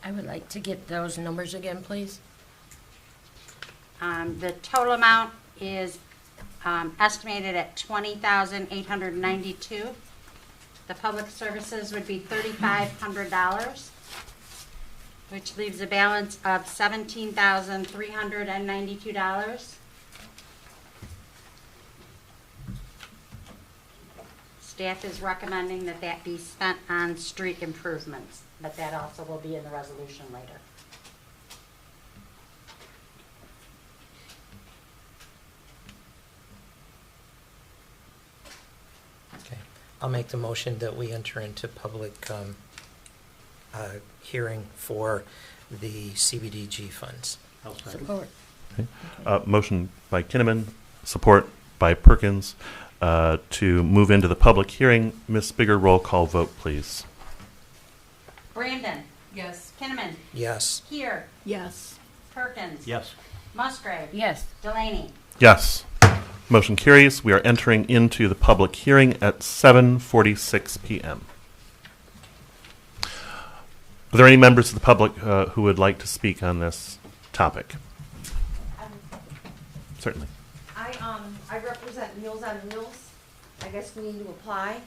I would like to get those numbers again, please. The total amount is estimated at $20,892. The public services would be $3,500, which leaves a balance of $17,392. Staff is recommending that that be spent on street improvements, but that also will be in the resolution later. Okay, I'll make the motion that we enter into public hearing for the CBDG funds. Support. Okay. Motion by Kinnaman, support by Perkins, to move into the public hearing. Ms. Bigger, roll call vote, please. Brandon? Yes. Kinnaman? Yes. Here? Yes. Perkins? Yes. Musgrave? Yes. Delaney? Yes. Motion carries. We are entering into the public hearing at 7:46 p.m. Are there any members of the public who would like to speak on this topic? Certainly. I represent Meals on Wheels. I guess we need to apply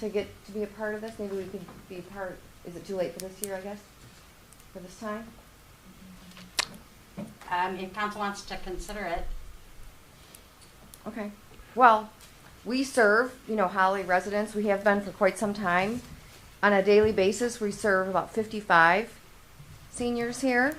to get to be a part of this. Maybe we could be a part. Is it too late for this year, I guess? For this time? If council wants to consider it. Okay. Well, we serve, Holly residents. We have been for quite some time. On a daily basis, we serve about 55 seniors here.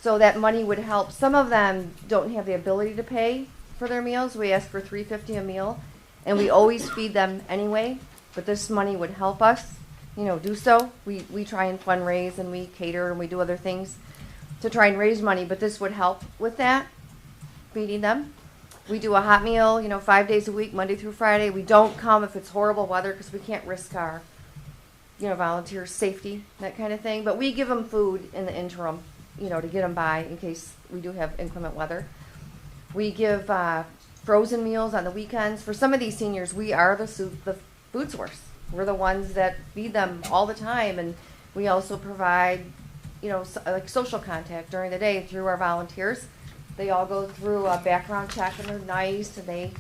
So that money would help. Some of them don't have the ability to pay for their meals. We ask for $3.50 a meal, and we always feed them anyway. But this money would help us, do so. We try and fundraise, and we cater, and we do other things to try and raise money. But this would help with that, feeding them. We do a hot meal, 5 days a week, Monday through Friday. We don't come if it's horrible weather because we can't risk our, volunteers' safety, that kind of thing. But we give them food in the interim, to get them by in case we do have inclement weather. We give frozen meals on the weekends. For some of these seniors, we are the food source. We're the ones that feed them all the time, and we also provide, like social contact during the day through our volunteers. They all go through a background check, and they're nice, and they,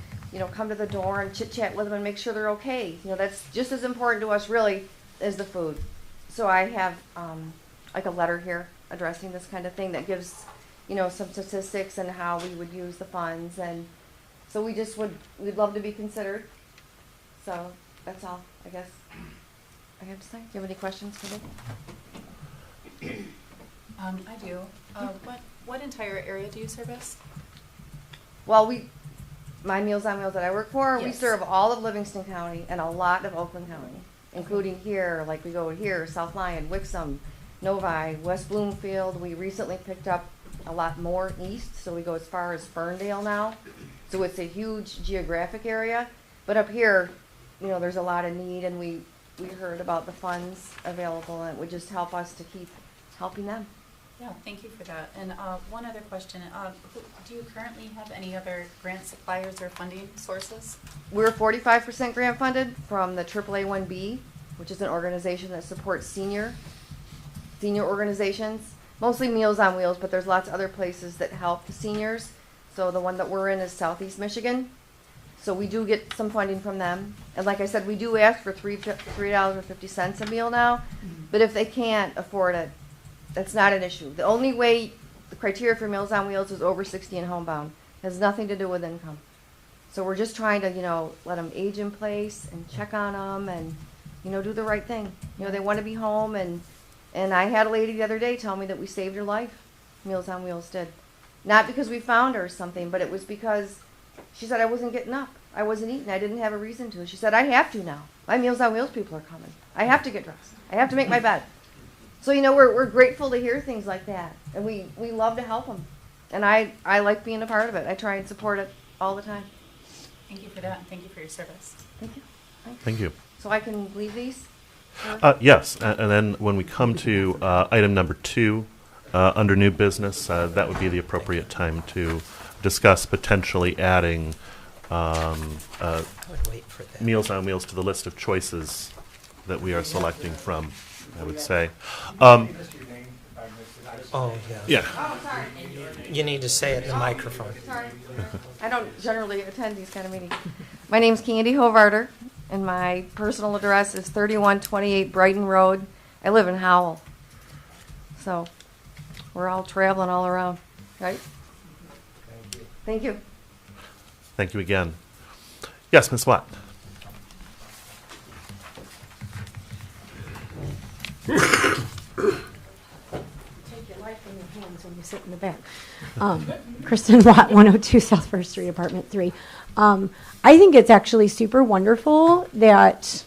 come to the door and chit-chat with them and make sure they're okay. That's just as important to us, really, as the food. So I have, like a letter here addressing this kind of thing that gives, some statistics and how we would use the funds. And so we'd love to be considered. So that's all, I guess, I have to say. Do you have any questions for me? I do. What entire area do you service? Well, my Meals on Wheels that I work for, we Yes. serve all of Livingston County and a lot of Oakland County, including here, like we go here, South Lyon, Wixom, Novi, West Bloomfield. We recently picked up a lot more east, so we go as far as Ferndale now. So it's a huge geographic area. But up here, there's a lot of need, and we heard about the funds available, and it would just help us to keep helping them. Yeah, thank you for that. And one other question. Do you currently have any other grant suppliers or funding sources? We're 45% grant funded from the AAA1B, which is an organization that supports senior senior organizations, mostly Meals on Wheels, but there's lots of other places that help the seniors. So the one that we're in is Southeast Michigan. So we do get some funding from them. And like I said, we do ask for $3.50 a meal now. But if they can't afford it, that's not an issue. The only way, the criteria for Meals on Wheels is over 60 and homebound. It has nothing to do with income. So we're just trying to, let them age in place and check on them and, do the right thing. They want to be home. And I had a lady the other day tell me that we saved her life. Meals on Wheels did. Not because we found her or something, but it was because she said, I wasn't getting up. I wasn't eating. I didn't have a reason to. She said, I have to now. My Meals on Wheels people are coming. I have to get dressed. I have to make my bed. So, we're grateful to hear things like that. And we love to help them. And I like being a part of it. I try and support it all the time. Thank you for that, and thank you for your service. Thank you. Thank you. So I can leave these? Yes, and then when we come to item number 2, under new business, that would be the appropriate time to discuss potentially adding I would wait for that. Meals on Wheels to the list of choices that we are selecting from, I would say. Oh, yeah. Yeah. Oh, sorry. You need to say it in the microphone. Sorry. I don't generally attend these kind of meetings. My name's Candy Hovarder, and my personal address is 3128 Brighton Road. I live in Howell. So we're all traveling all around, right? Thank you. Thank you again. Yes, Ms. Watt. Take your life in your hands when you sit in the back. Kristen Watt, 102 South First Street, Apartment 3. I think it's actually super wonderful that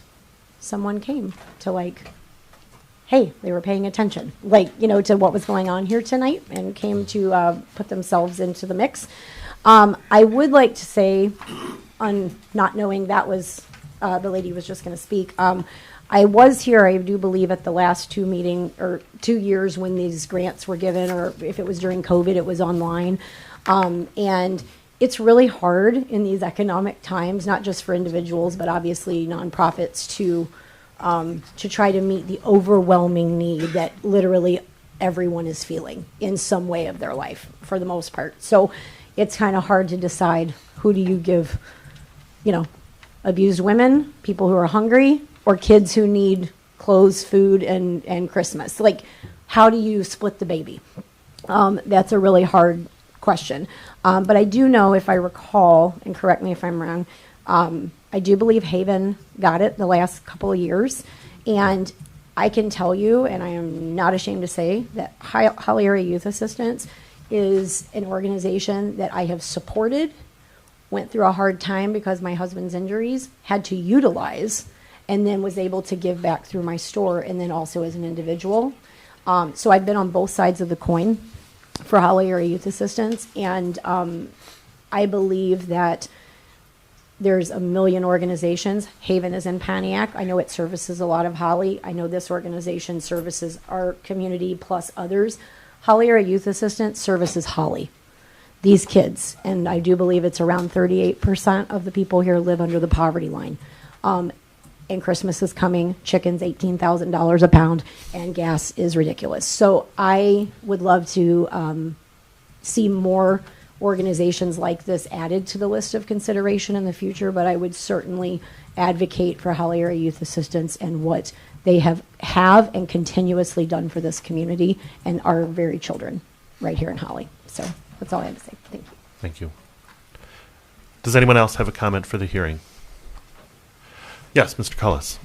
someone came to hey, they were paying attention, to what was going on here tonight and came to put themselves into the mix. I would like to say, on not knowing that was the lady was just going to speak, I was here, I do believe, at the last 2 years when these grants were given, or if it was during COVID, it was online. And it's really hard in these economic times, not just for individuals, but obviously nonprofits to try to meet the overwhelming need that literally everyone is feeling in some way of their life, for the most part. So it's kind of hard to decide who do you give, abused women, people who are hungry, or kids who need clothes, food, and Christmas. How do you split the baby? That's a really hard question. But I do know, if I recall, and correct me if I'm wrong, I do believe Haven got it the last couple of years. And I can tell you, and I am not ashamed to say, that Holly Area Youth Assistance is an organization that I have supported, went through a hard time because my husband's injuries, had to utilize, and then was able to give back through my store, and then also as an individual. So I've been on both sides of the coin for Holly Area Youth Assistance, and I believe that there's a million organizations. Haven is in Pontiac. I know it services a lot of Holly. I know this organization services our community plus others. Holly Area Youth Assistance services Holly, these kids, and I do believe it's around 38% of the people here live under the poverty line. And Christmas is coming, chicken's $18,000 a pound, and gas is ridiculous. So I would love to see more organizations like this added to the list of consideration in the future, but I would certainly advocate for Holly Area Youth Assistance and what they have and continuously done for this community and our very children right here in Holly. So that's all I have to say. Thank you. Thank you. Does anyone else have a comment for the hearing? Yes, Mr. Cullis.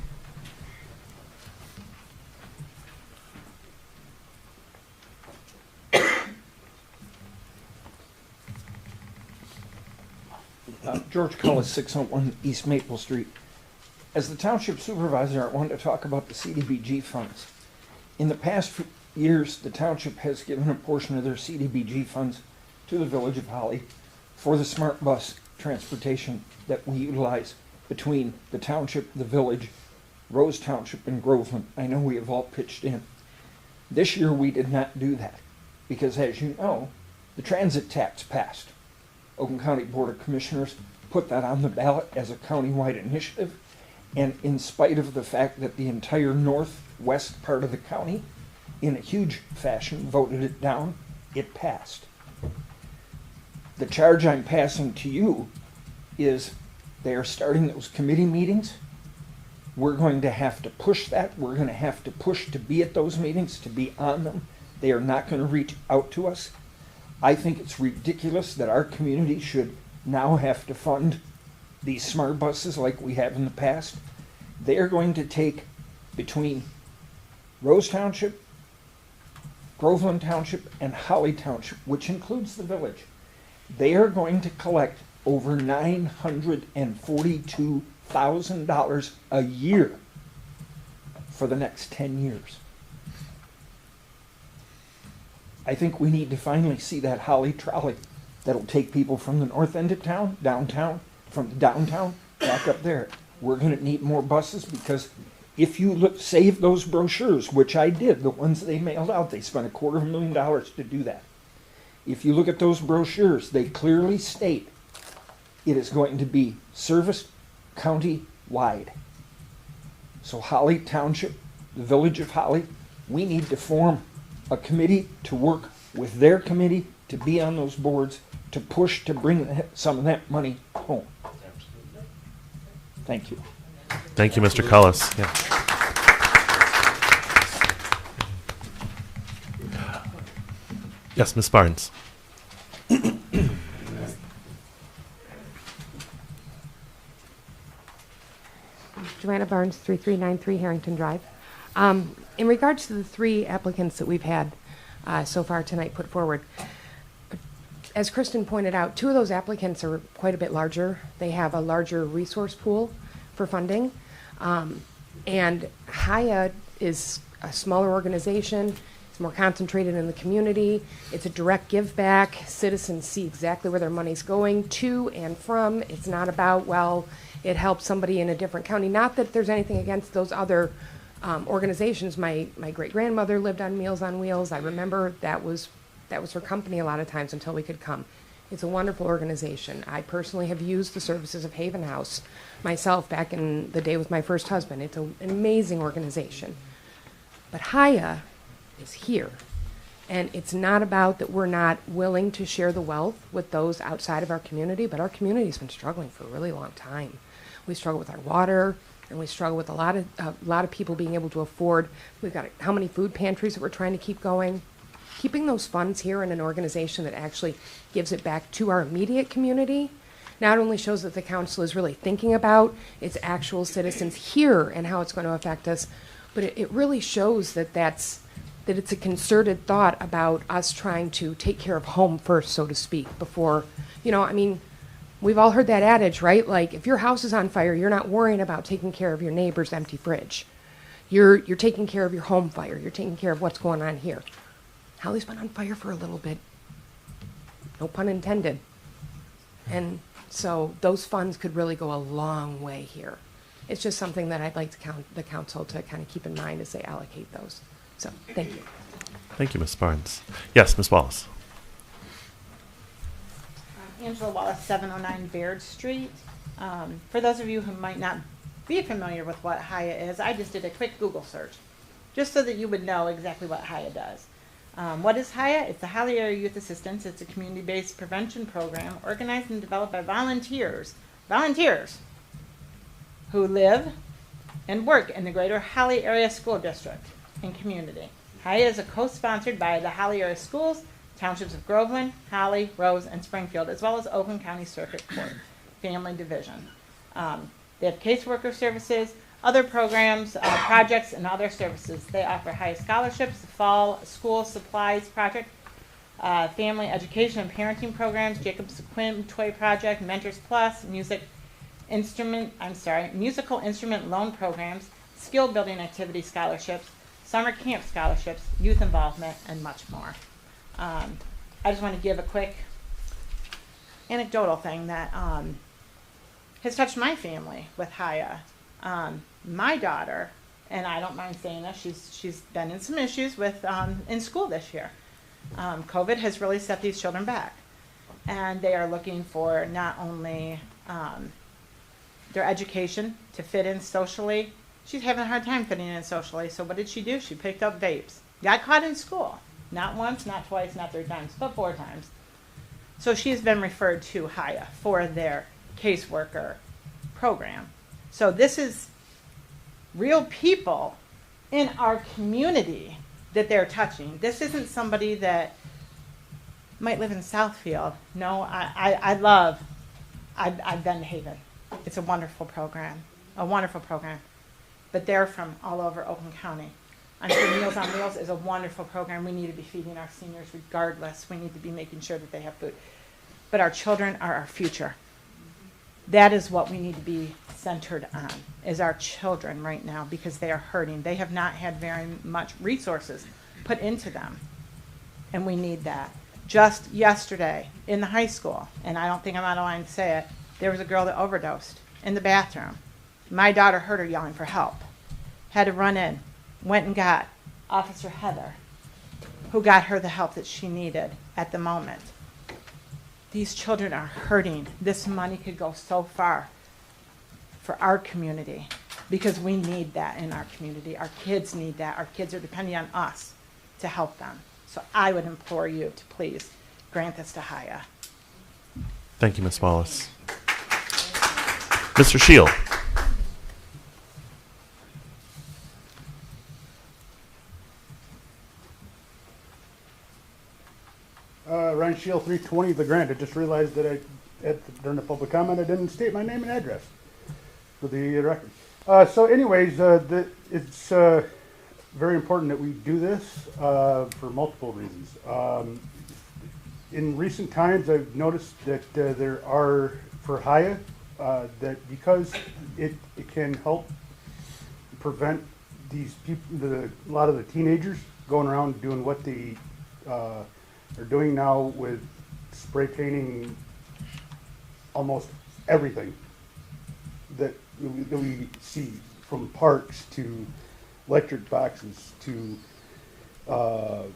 George Cullis, 601 East Maple Street. As the township supervisor, I wanted to talk about the CDBG funds. In the past years, the township has given a portion of their CDBG funds to the village of Holly for the smart bus transportation that we utilize between the township, the village, Rose Township, and Groveland. I know we have all pitched in. This year we did not do that because, as you know, the transit tax passed. Oakland County Board of Commissioners put that on the ballot as a countywide initiative, and in spite of the fact that the entire northwest part of the county in a huge fashion, voted it down. It passed. The charge I'm passing to you is they are starting those committee meetings. We're going to have to push that. We're going to have to push to be at those meetings, to be on them. They are not going to reach out to us. I think it's ridiculous that our community should now have to fund these smart buses like we have in the past. They are going to take between Rose Township, Groveland Township, and Holly Township, which includes the village. They are going to collect over $942,000 a year for the next 10 years. I think we need to finally see that Holly trolley that'll take people from the north end of town, downtown, from the downtown, back up there. We're going to need more buses because if you save those brochures, which I did, the ones they mailed out, they spent $250,000 to do that. If you look at those brochures, they clearly state it is going to be serviced county-wide. So Holly Township, the village of Holly, we need to form a committee to work with their committee to be on those boards to push to bring some of that money home. Thank you. Thank you, Mr. Cullis. Yeah. Yes, Ms. Barnes. Joanna Barnes, 3393 Harrington Drive. In regards to the 3 applicants that we've had so far tonight put forward, as Kristen pointed out, 2 of those applicants are quite a bit larger. They have a larger resource pool for funding. And HIA is a smaller organization. It's more concentrated in the community. It's a direct give back. Citizens see exactly where their money's going to and from. It's not about, well, it helps somebody in a different county. Not that there's anything against those other organizations. My great-grandmother lived on Meals on Wheels. I remember that was her company a lot of times until we could come. It's a wonderful organization. I personally have used the services of Haven House myself back in the day with my first husband. It's an amazing organization. But HIA is here. And it's not about that we're not willing to share the wealth with those outside of our community, but our community's been struggling for a really long time. We struggle with our water, and we struggle with a lot of people being able to afford. We've got how many food pantries that we're trying to keep going. Keeping those funds here in an organization that actually gives it back to our immediate community not only shows that the council is really thinking about its actual citizens here and how it's going to affect us, but it really shows that it's a concerted thought about us trying to take care of home first, so to speak, before, we've all heard that adage, right? Like, if your house is on fire, you're not worrying about taking care of your neighbor's empty fridge. You're taking care of your home fire. You're taking care of what's going on here. Holly's been on fire for a little bit. No pun intended. And so those funds could really go a long way here. It's just something that I'd like the council to kind of keep in mind as they allocate those. So, thank you. Thank you, Ms. Barnes. Yes, Ms. Wallace. Angela Wallace, 709 Baird Street. For those of you who might not be familiar with what HIA is, I just did a quick Google search, just so that you would know exactly what HIA does. What is HIA? It's the Holly Area Youth Assistance. It's a community-based prevention program organized and developed by volunteers who live and work in the greater Holly Area School District and community. HIA is co-sponsored by the Holly Area Schools, Townships of Groveland, Holly, Rose, and Springfield, as well as Oakland County Circuit Court Family Division. They have caseworker services, other programs, projects, and other services. They offer HIA scholarships, the Fall School Supplies Project, family education and parenting programs, Jacob's Quinn Toy Project, Mentors Plus, musical instrument loan programs, skill building activity scholarships, summer camp scholarships, youth involvement, and much more. I just want to give a quick anecdotal thing that has touched my family with HIA. My daughter, and I don't mind saying this, she's been in some issues with in school this year. COVID has really set these children back, and they are looking for not only their education to fit in socially. She's having a hard time fitting in socially, so what did she do? She picked up vapes. got caught in school. Not once, not twice, not 3 times, but 4 times. So she's been referred to HIA for their caseworker program. So this is real people in our community that they're touching. This isn't somebody that might live in Southfield. No, I've been to Haven. It's a wonderful program, but they're from all over Oakland County. I'm sure Meals on Wheels is a wonderful program. We need to be feeding our seniors regardless. We need to be making sure that they have food. But our children are our future. That is what we need to be centered on, is our children right now, because they are hurting. They have not had very much resources put into them, and we need that. Just yesterday in the high school, and I don't think I'm out of line to say it, there was a girl that overdosed in the bathroom. My daughter heard her yelling for help, had to run in, went and got Officer Heather, who got her the help that she needed at the moment. These children are hurting. This money could go so far for our community, because we need that in our community. Our kids need that. Our kids are depending on us to help them. So I would implore you to please grant this to HIA. Thank you, Ms. Wallace. Mr. Shield. Ryan Shield, 320 The Grand. I just realized that during the public comment, I didn't state my name and address for the record. So anyways, it's very important that we do this for multiple reasons. In recent times, I've noticed that there are, for HIA, that because it can help prevent these people, a lot of the teenagers going around doing what they are doing now with spray painting almost everything that we see, from parks to electric boxes to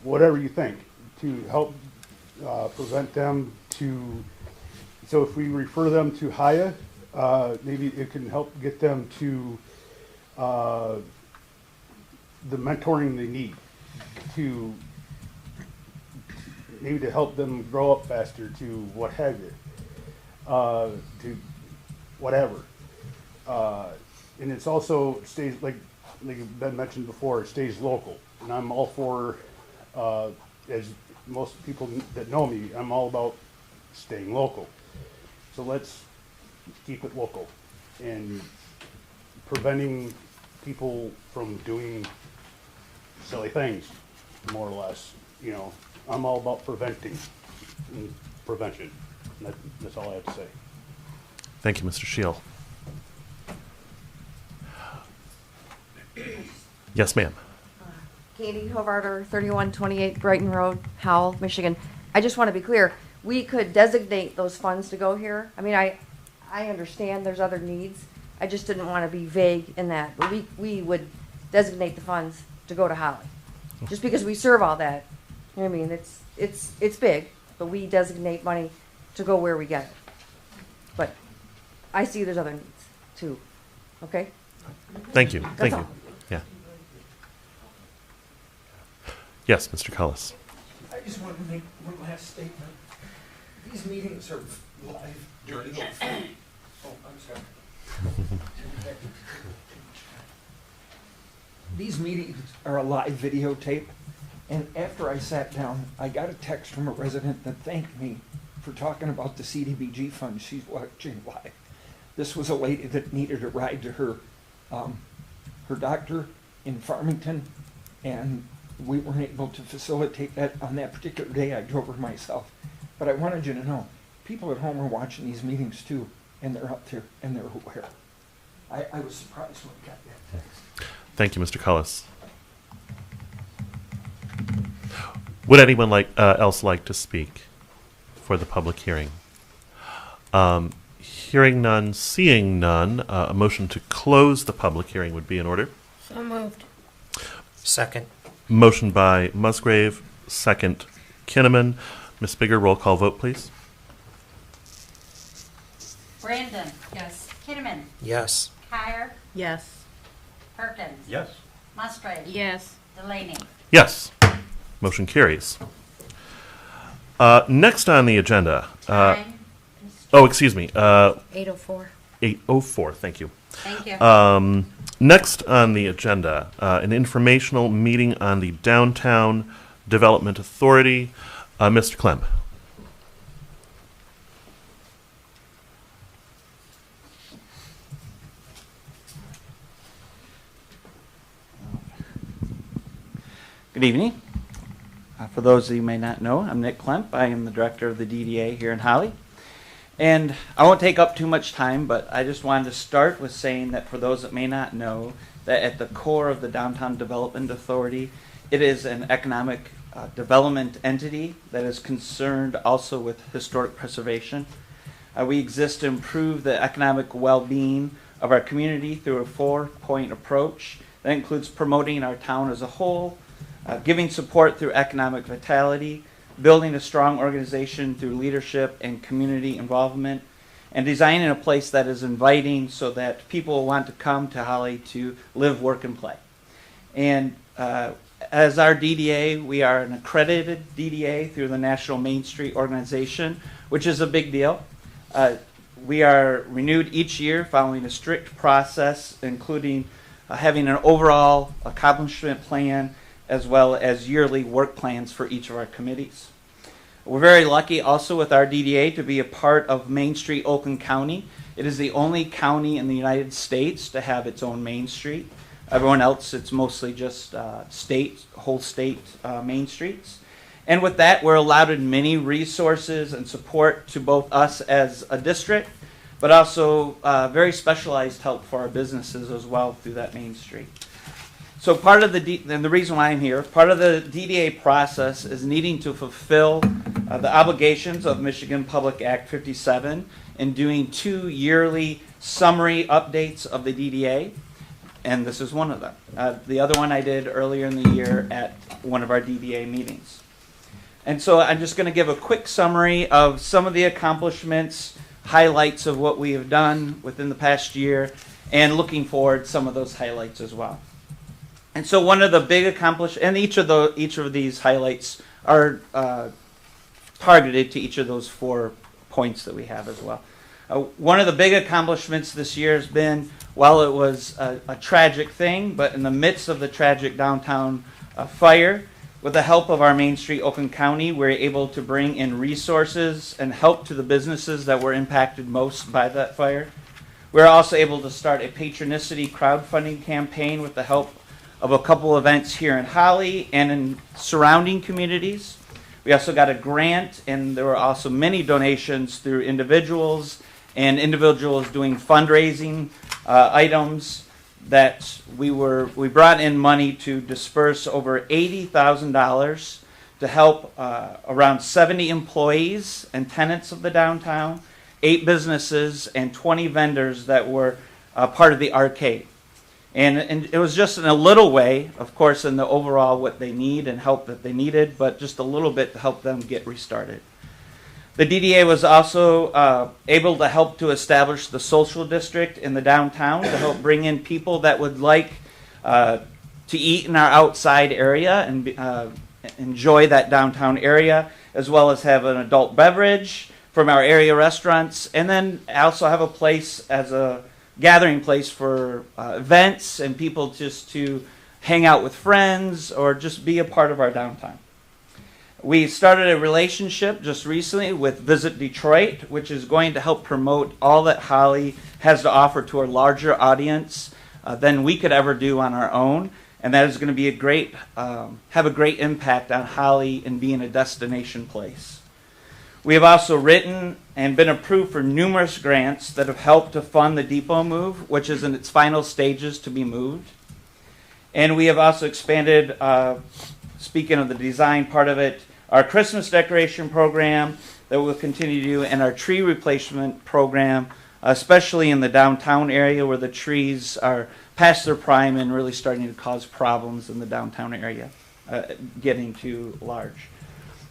whatever you think, to help prevent them to. So if we refer them to HIA, maybe it can help get them to the mentoring they need, to maybe to help them grow up faster, to what have you, to whatever. And it's also stays, like Ben mentioned before, it stays local. And I'm all for, as most people that know me, I'm all about staying local. So let's keep it local and preventing people from doing silly things, more or less. You know, I'm all about preventing and prevention. And that's all I have to say. Thank you, Mr. Shield. Yes, ma'am. Katie Hovarder, 3128 Brighton Road, Howell, Michigan. I just want to be clear, we could designate those funds to go here. I mean, I understand there's other needs. I just didn't want to be vague in that. But we would designate the funds to go to Holly. Just because we serve all that. You know what I mean? It's big, but we designate money to go where we get it. But I see there's other needs too. Okay? Thank you. That's Thank all. you. Yeah. Yes, Mr. Cullis. I just want to make one last statement. These meetings are live during the Oh, I'm sorry. These meetings are a live videotape, and after I sat down, I got a text from a resident that thanked me for talking about the CDBG fund she's watching live. This was a lady that needed a ride to her doctor in Farmington, and we weren't able to facilitate that on that particular day. I drove her myself. But I wanted you to know, people at home are watching these meetings too, and they're up there, and they're aware. I was surprised when I got that text. Thank you, Mr. Cullis. Would anyone else like to speak for the public hearing? Hearing none, seeing none, a motion to close the public hearing would be in order. So moved. Second. Motion by Musgrave, second Kinnaman. Ms. Bigger, roll call vote, please. Brandon. Yes. Kinnaman. Yes. Kyer. Yes. Perkins. Yes. Musgrave. Yes. Delaney. Yes. Motion carries. Next on the agenda. Excuse me. 8:04. 8:04, thank you. Thank you. Next on the agenda, an informational meeting on the Downtown Development Authority. Mr. Clem. Good evening. For those of you who may not know, I'm Nick Klemp. I am the director of the DDA here in Holly. And I won't take up too much time, but I just wanted to start with saying that for those that may not know, that at the core of the Downtown Development Authority, it is an economic development entity that is concerned also with historic preservation. We exist to improve the economic well-being of our community through a 4-point approach that includes promoting our town as a whole, giving support through economic vitality, building a strong organization through leadership and community involvement, and designing a place that is inviting so that people will want to come to Holly to live, work, and play. And as our DDA, we are an accredited DDA through the National Main Street Organization, which is a big deal. We are renewed each year following a strict process, including having an overall accomplishment plan as well as yearly work plans for each of our committees. We're very lucky also with our DDA to be a part of Main Street Oakland County. It is the only county in the United States to have its own Main Street. Everyone else, it's mostly just whole state Main Streets. And with that, we're allotted many resources and support to both us as a district, but also very specialized help for our businesses as well through that Main Street. So part of and the reason why I'm here, part of the DDA process is needing to fulfill the obligations of Michigan Public Act 57 and doing 2 yearly summary updates of the DDA, and this is one of them. The other one I did earlier in the year at one of our DDA meetings. And so I'm just going to give a quick summary of some of the accomplishments, highlights of what we have done within the past year, and looking forward some of those highlights as well. And so one of the big accomplishments, and each of these highlights are targeted to each of those 4 points that we have as well. One of the big accomplishments this year has been, while it was a tragic thing, but in the midst of the tragic downtown fire, with the help of our Main Street Oakland County, we're able to bring in resources and help to the businesses that were impacted most by that fire. We're also able to start a patronicity crowdfunding campaign with the help of a couple events here in Holly and in surrounding communities. We also got a grant, and there were also many donations through individuals and individuals doing fundraising items that we brought in money to disperse over $80,000 to help around 70 employees and tenants of the downtown, 8 businesses, and 20 vendors that were part of the arcade. And it was just in a little way, of course, in the overall what they need and help that they needed, but just a little bit to help them get restarted. The DDA was also able to help to establish the social district in the downtown to help bring in people that would like to eat in our outside area and enjoy that downtown area, as well as have an adult beverage from our area restaurants, and then also have a place as a gathering place for events and people just to hang out with friends or just be a part of our downtown. We started a relationship just recently with Visit Detroit, which is going to help promote all that Holly has to offer to a larger audience than we could ever do on our own, and that is going to be have a great impact on Holly and being a destination place. We have also written and been approved for numerous grants that have helped to fund the depot move, which is in its final stages to be moved. And we have also expanded, speaking of the design part of it, our Christmas decoration program that we'll continue to do, and our tree replacement program, especially in the downtown area where the trees are past their prime and really starting to cause problems in the downtown area, getting too large.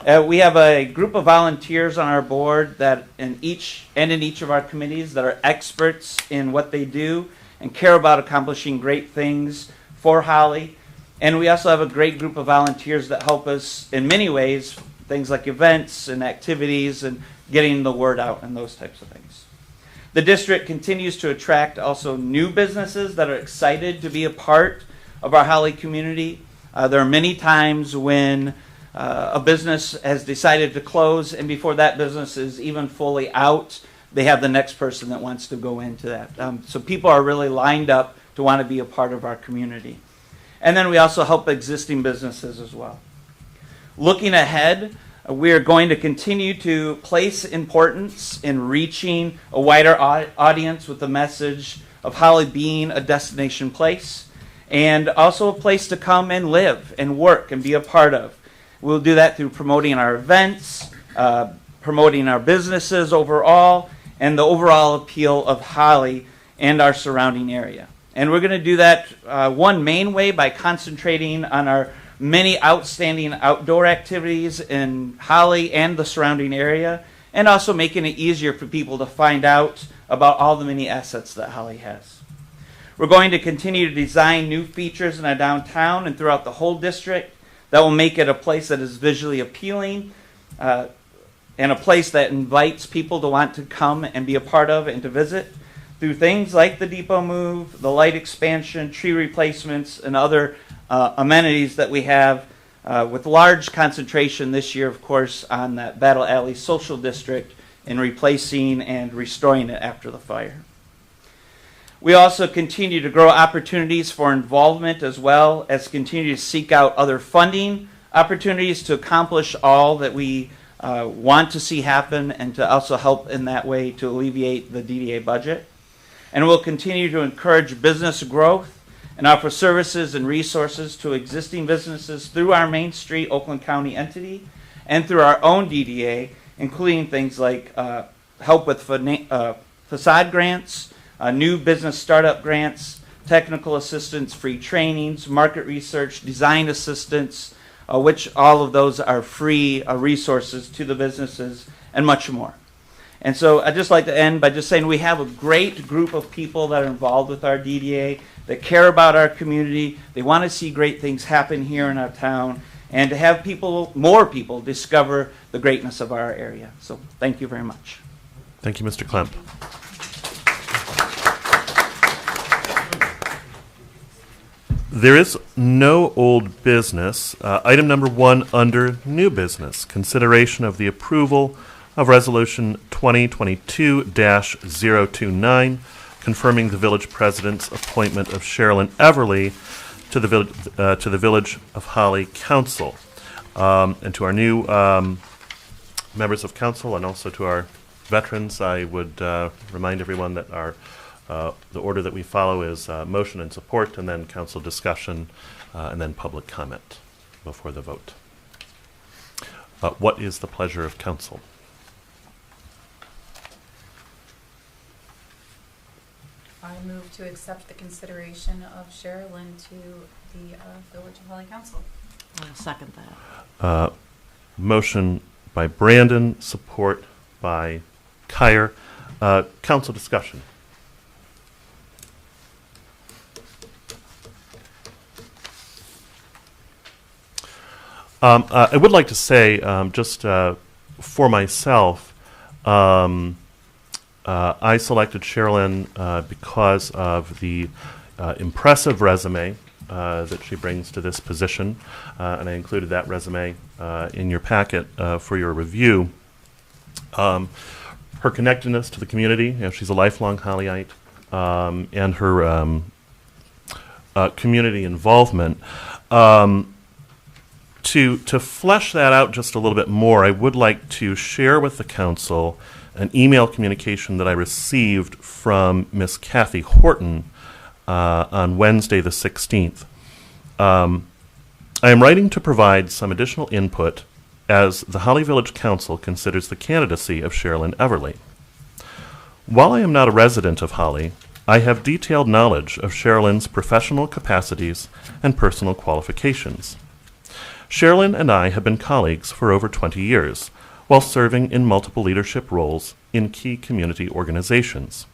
We have a group of volunteers on our board that in each of our committees that are experts in what they do and care about accomplishing great things for Holly. And we also have a great group of volunteers that help us in many ways, things like events and activities and getting the word out and those types of things. The district continues to attract also new businesses that are excited to be a part of our Holly community. There are many times when a business has decided to close, and before that business is even fully out, they have the next person that wants to go into that. So people are really lined up to want to be a part of our community. And then we also help existing businesses as well. Looking ahead, we are going to continue to place importance in reaching a wider audience with the message of Holly being a destination place and also a place to come and live and work and be a part of. We'll do that through promoting our events, promoting our businesses overall, and the overall appeal of Holly and our surrounding area. And we're going to do that one main way by concentrating on our many outstanding outdoor activities in Holly and the surrounding area, and also making it easier for people to find out about all the many assets that Holly has. We're going to continue to design new features in our downtown and throughout the whole district that will make it a place that is visually appealing and a place that invites people to want to come and be a part of and to visit through things like the depot move, the light expansion, tree replacements, and other amenities that we have with large concentration this year, of course, on that Battle Alley Social District in replacing and restoring it after the fire. We also continue to grow opportunities for involvement as well as continue to seek out other funding opportunities to accomplish all that we want to see happen and to also help in that way to alleviate the DDA budget. And we'll continue to encourage business growth and offer services and resources to existing businesses through our Main Street Oakland County entity and through our own DDA, including things like help with facade grants, new business startup grants, technical assistance, free trainings, market research, design assistance, which all of those are free resources to the businesses, and much more. And so I'd just like to end by just saying we have a great group of people that are involved with our DDA, that care about our community. They want to see great things happen here in our town, and to have people, more people, discover the greatness of our area. So thank you very much. Thank you, Mr. Klemp. There is no old business. Item number 1 under new business, consideration of the approval of Resolution 2022-029, confirming the village president's appointment of Sherilyn Everly to the Village of Holly Council. And to our new members of council and also to our veterans, I would remind everyone that the order that we follow is motion and support, and then council discussion, and then public comment before the vote. What is the pleasure of council? I move to accept the consideration of Sherilyn to the Village of Holly Council. I'll second that. Motion by Brandon, support by Kyer. Council discussion. I would like to say, just for myself, I selected Sherilyn because of the impressive resume that she brings to this position, and I included that resume in your packet for your review. Her connectedness to the community, she's a lifelong Hollyite, and her community involvement. To flesh that out just a little bit more, I would like to share with the council an email communication that I received from Miss Kathy Horton on Wednesday the 16th. I am writing to provide some additional input as the Holly Village Council considers the candidacy of Sherilyn Everly. While I am not a resident of Holly, I have detailed knowledge of Sherilyn's professional capacities and personal qualifications. Sherilyn and I have been colleagues for over 20 years, while serving in multiple leadership roles in key community organizations.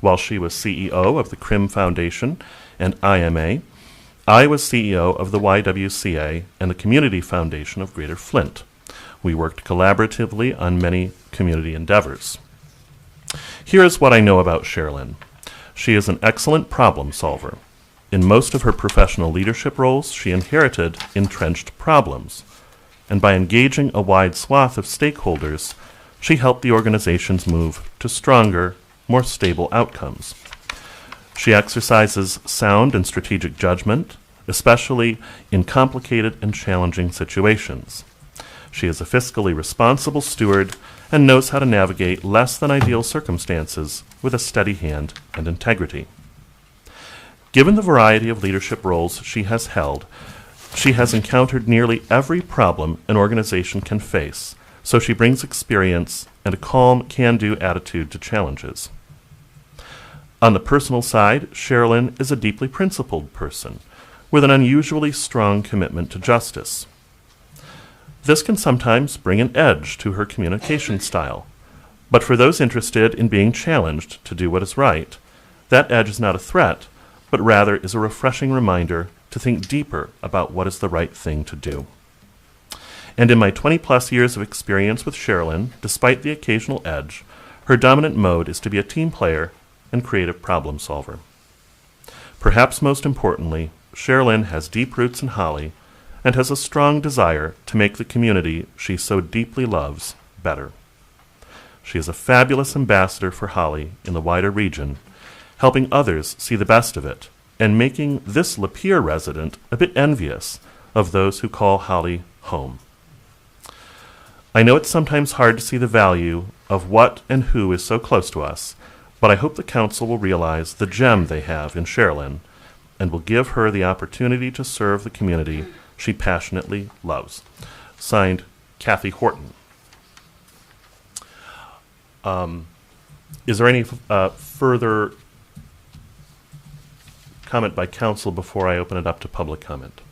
While she was CEO of the Crim Foundation and IMA, I was CEO of the YWCA and the Community Foundation of Greater Flint. We worked collaboratively on many community endeavors. Here is what I know about Sherilyn. She is an excellent problem solver. In most of her professional leadership roles, she inherited entrenched problems, and by engaging a wide swath of stakeholders, she helped the organizations move to stronger, more stable outcomes. She exercises sound and strategic judgment, especially in complicated and challenging situations. She is a fiscally responsible steward and knows how to navigate less than ideal circumstances with a steady hand and integrity. Given the variety of leadership roles she has held, she has encountered nearly every problem an organization can face, so she brings experience and a calm, can-do attitude to challenges. On the personal side, Sherilyn is a deeply principled person with an unusually strong commitment to justice. This can sometimes bring an edge to her communication style, but for those interested in being challenged to do what is right, that edge is not a threat, but rather is a refreshing reminder to think deeper about what is the right thing to do. And in my 20-plus years of experience with Sherilyn, despite the occasional edge, her dominant mode is to be a team player and creative problem solver. Perhaps most importantly, Sherilyn has deep roots in Holly and has a strong desire to make the community she so deeply loves better. She is a fabulous ambassador for Holly in the wider region, helping others see the best of it and making this Lapeer resident a bit envious of those who call Holly home. I know it's sometimes hard to see the value of what and who is so close to us, but I hope the council will realize the gem they have in Sherilyn and will give her the opportunity to serve the community she passionately loves. Signed, Kathy Horton. Is there any further comment by council before I open it up to public comment?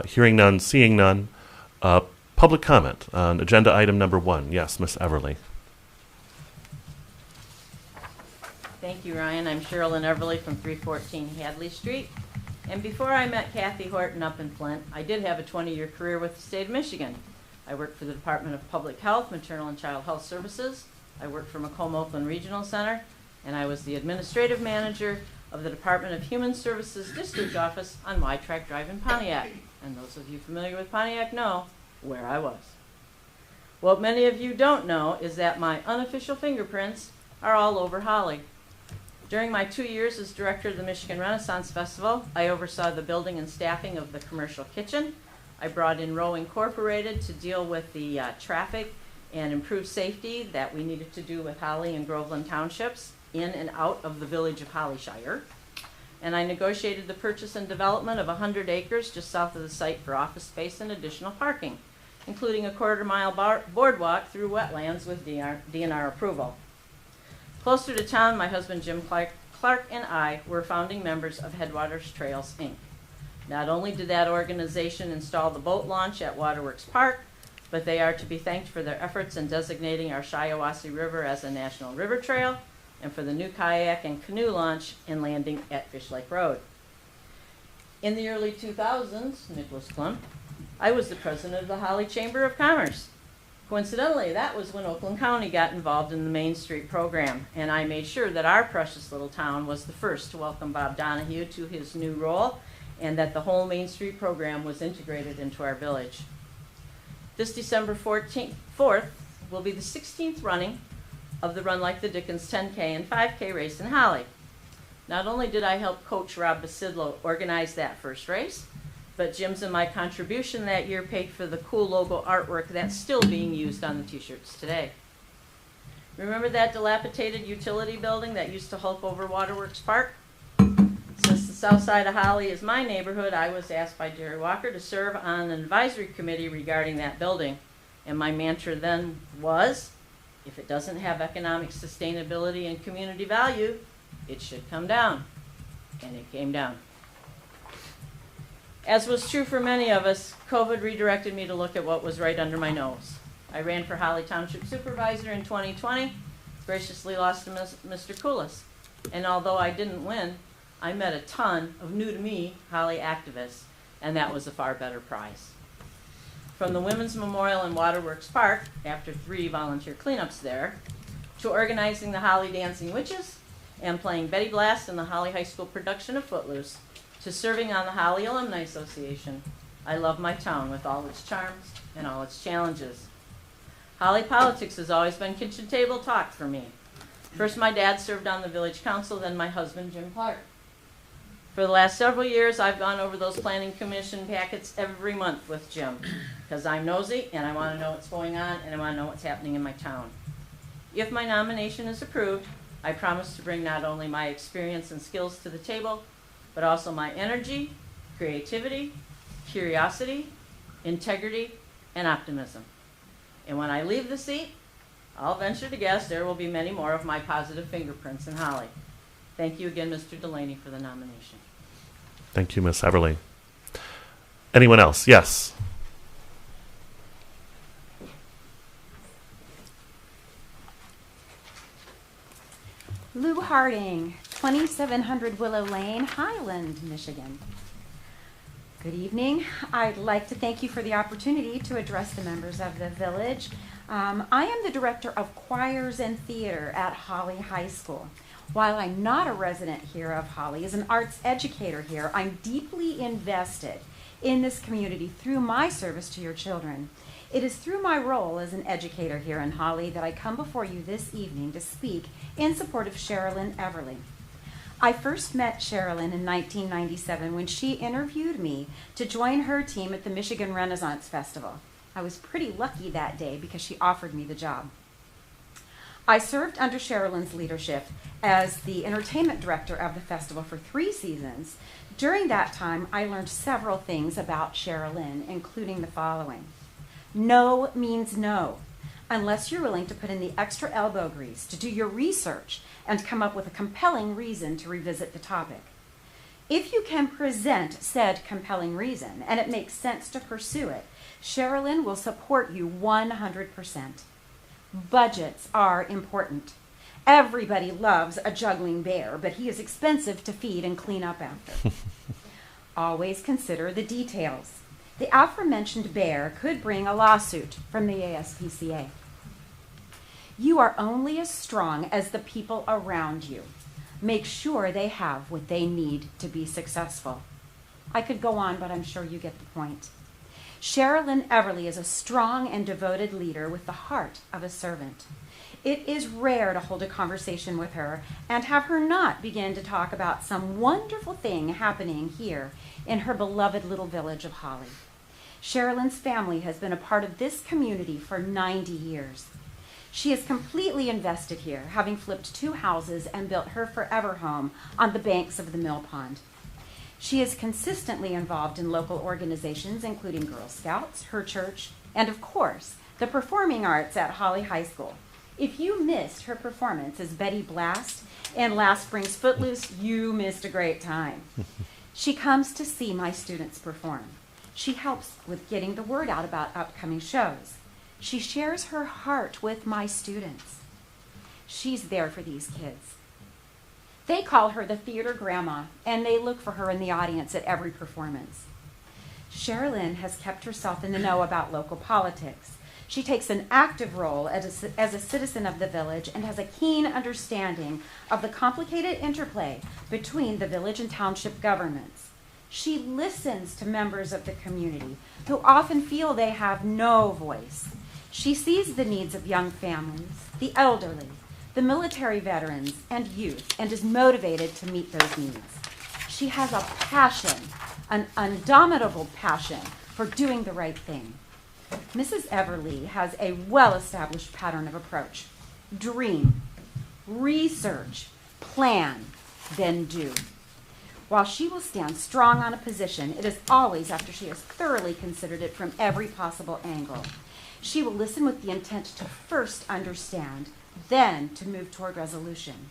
Hearing none, seeing none. Public comment on agenda item number 1. Yes, Miss Everly. Thank you, Ryan. I'm Sherilyn Everly from 314 Hadley Street. And before I met Kathy Horton up in Flint, I did have a 20-year career with the state of Michigan. I worked for the Department of Public Health, Maternal and Child Health Services. I worked for Macomb-Oakland Regional Center, and I was the administrative manager of the Department of Human Services District Office on Y-Track Drive in Pontiac. And those of you familiar with Pontiac know where I was. What many of you don't know is that my unofficial fingerprints are all over Holly. During my 2 years as director of the Michigan Renaissance Festival, I oversaw the building and staffing of the commercial kitchen. I brought in Row Incorporated to deal with the traffic and improve safety that we needed to do with Holly and Groveland Townships in and out of the village of Hollyshire. And I negotiated the purchase and development of 100 acres just south of the site for office space and additional parking, including a quarter-mile boardwalk through wetlands with DNR approval. Closer to town, my husband Jim Clark and I were founding members of Headwaters Trails, Inc. Not only did that organization install the boat launch at Waterworks Park, but they are to be thanked for their efforts in designating our Shiawassee River as a national river trail and for the new kayak and canoe launch and landing at Fish Lake Road. In the early 2000s, Nicholas Klump, I was the president of the Holly Chamber of Commerce. Coincidentally, that was when Oakland County got involved in the Main Street program, and I made sure that our precious little town was the first to welcome Bob Donahue to his new role, and that the whole Main Street program was integrated into our village. This December 4th will be the 16th running of the Run Like the Dickens 10K and 5K race in Holly. Not only did I help coach Rob Basidlo organize that first race, but Jim's and my contribution that year paid for the cool logo artwork that's still being used on the t-shirts today. Remember that dilapidated utility building that used to hulk over Waterworks Park? Since the south side of Holly is my neighborhood, I was asked by Jerry Walker to serve on an advisory committee regarding that building. And my mantra then was, if it doesn't have economic sustainability and community value, it should come down. And it came down. As was true for many of us, COVID redirected me to look at what was right under my nose. I ran for Holly Township Supervisor in 2020, graciously lost to Mr. Koulis. And although I didn't win, I met a ton of new-to-me Holly activists, and that was a far better prize. From the Women's Memorial in Waterworks Park, after 3 volunteer cleanups there, to organizing the Holly Dancing Witches and playing Betty Blast in the Holly High School production of Footloose, to serving on the Holly Alumni Association, I love my town with all its charms and all its challenges. Holly politics has always been kitchen table talk for me. First, my dad served on the village council, then my husband, Jim Clark. For the last several years, I've gone over those planning commission packets every month with Jim, because I'm nosy and I want to know what's going on and I want to know what's happening in my town. If my nomination is approved, I promise to bring not only my experience and skills to the table, but also my energy, creativity, curiosity, integrity, and optimism. And when I leave the seat, I'll venture to guess there will be many more of my positive fingerprints in Holly. Thank you again, Mr. Delaney, for the nomination. Thank you, Miss Everly. Anyone else? Yes. Lou Harding, 2700 Willow Lane, Highland, Michigan. Good evening. I'd like to thank you for the opportunity to address the members of the village. I am the director of choirs and theater at Holly High School. While I'm not a resident here of Holly, as an arts educator here, I'm deeply invested in this community through my service to your children. It is through my role as an educator here in Holly that I come before you this evening to speak in support of Sherilyn Everly. I first met Sherilyn in 1997 when she interviewed me to join her team at the Michigan Renaissance Festival. I was pretty lucky that day because she offered me the job. I served under Sherilyn's leadership as the entertainment director of the festival for 3 seasons. During that time, I learned several things about Sherilyn, including the following. No means no, unless you're willing to put in the extra elbow grease to do your research and come up with a compelling reason to revisit the topic. If you can present said compelling reason and it makes sense to pursue it, Sherilyn will support you 100%. Budgets are important. Everybody loves a juggling bear, but he is expensive to feed and clean up after. Always consider the details. The aforementioned bear could bring a lawsuit from the ASPCA. You are only as strong as the people around you. Make sure they have what they need to be successful. I could go on, but I'm sure you get the point. Sherilyn Everly is a strong and devoted leader with the heart of a servant. It is rare to hold a conversation with her and have her not begin to talk about some wonderful thing happening here in her beloved little village of Holly. Sherilyn's family has been a part of this community for 90 years. She is completely invested here, having flipped 2 houses and built her forever home on the banks of the Mill Pond. She is consistently involved in local organizations, including Girl Scouts, her church, and of course, the performing arts at Holly High School. If you missed her performance as Betty Blast in last spring's Footloose, you missed a great time. She comes to see my students perform. She helps with getting the word out about upcoming shows. She shares her heart with my students. She's there for these kids. They call her the theater grandma, and they look for her in the audience at every performance. Sherilyn has kept herself in the know about local politics. She takes an active role as a citizen of the village and has a keen understanding of the complicated interplay between the village and township governments. She listens to members of the community who often feel they have no voice. She sees the needs of young families, the elderly, the military veterans, and youth, and is motivated to meet those needs. She has a passion, an indomitable passion for doing the right thing. Mrs. Everly has a well-established pattern of approach. Dream, research, plan, then do. While she will stand strong on a position, it is always after she has thoroughly considered it from every possible angle. She will listen with the intent to first understand, then to move toward resolution.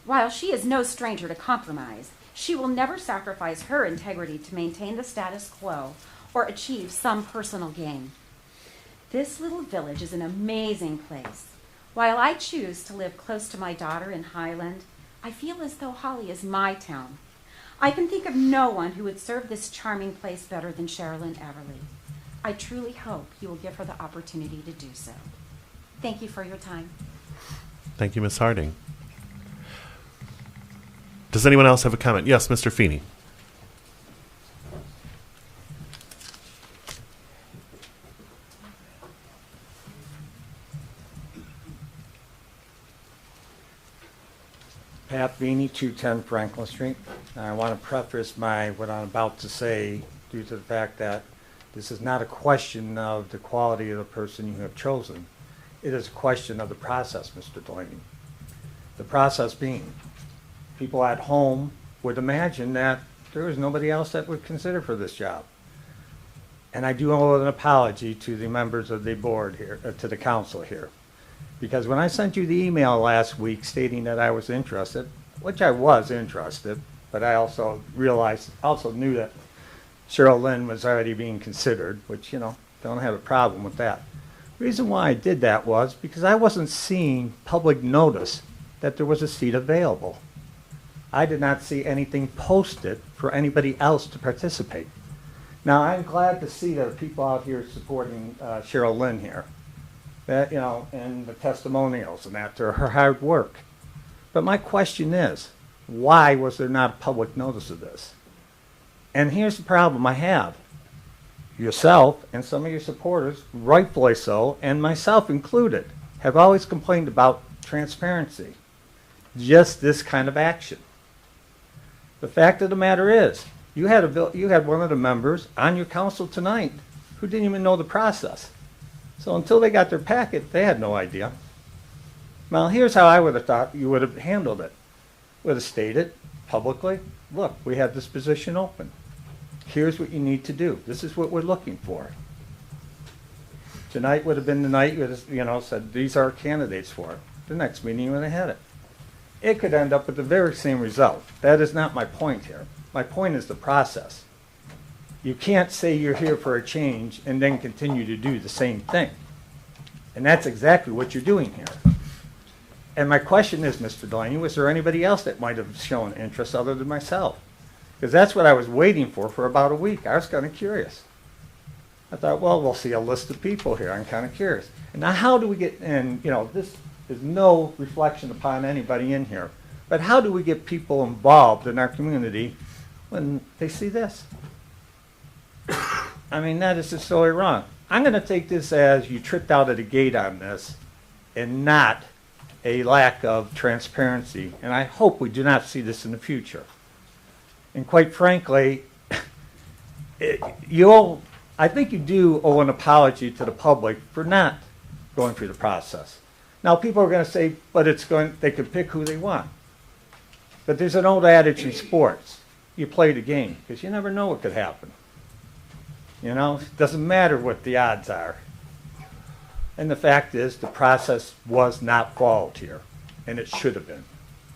While she is no stranger to compromise, she will never sacrifice her integrity to maintain the status quo or achieve some personal gain. This little village is an amazing place. While I choose to live close to my daughter in Highland, I feel as though Holly is my town. I can think of no one who would serve this charming place better than Sherilyn Everly. I truly hope you will give her the opportunity to do so. Thank you for your time. Thank you, Ms. Harding. Does anyone else have a comment? Yes, Mr. Feeney. Pat Veeney, 210 Franklin Street. I want to preface what I'm about to say due to the fact that this is not a question of the quality of the person you have chosen. It is a question of the process, Mr. Delaney. The process being, people at home would imagine that there was nobody else that would consider for this job. And I do owe an apology to the members of the board here, to the council here. Because when I sent you the email last week stating that I was interested, which I was interested, but I also knew that Cheryl Lynn was already being considered, which, don't have a problem with that. The reason why I did that was because I wasn't seeing public notice that there was a seat available. I did not see anything posted for anybody else to participate. Now, I'm glad to see that people out here supporting Cheryl Lynn here. That, and the testimonials and that to her hard work. But my question is, why was there not public notice of this? And here's the problem I have. Yourself and some of your supporters, rightfully so, and myself included, have always complained about transparency. Just this kind of action. The fact of the matter is, you had one of the members on your council tonight who didn't even know the process. So until they got their packet, they had no idea. Well, here's how I would have thought you would have handled it. Would have stated publicly, look, we have this position open. Here's what you need to do. This is what we're looking for. Tonight would have been the night you would have, said, these are our candidates for it. The next meeting you would have had it. It could end up with the very same result. That is not my point here. My point is the process. You can't say you're here for a change and then continue to do the same thing. And that's exactly what you're doing here. And my question is, Mr. Delaney, was there anybody else that might have shown interest other than myself? Because that's what I was waiting for about a week. I was kind of curious. I thought, well, we'll see a list of people here. I'm kind of curious. And now how do we get, and this is no reflection upon anybody in here, but how do we get people involved in our community when they see this? I mean, that is just totally wrong. I'm going to take this as you tripped out of the gate on this and not a lack of transparency. And I hope we do not see this in the future. And quite frankly, I think you do owe an apology to the public for not going through the process. Now, people are going to say, but they can pick who they want. But there's an old adage in sports. You play the game, because you never know what could happen. It doesn't matter what the odds are. And the fact is, the process was not followed here, and it should have been.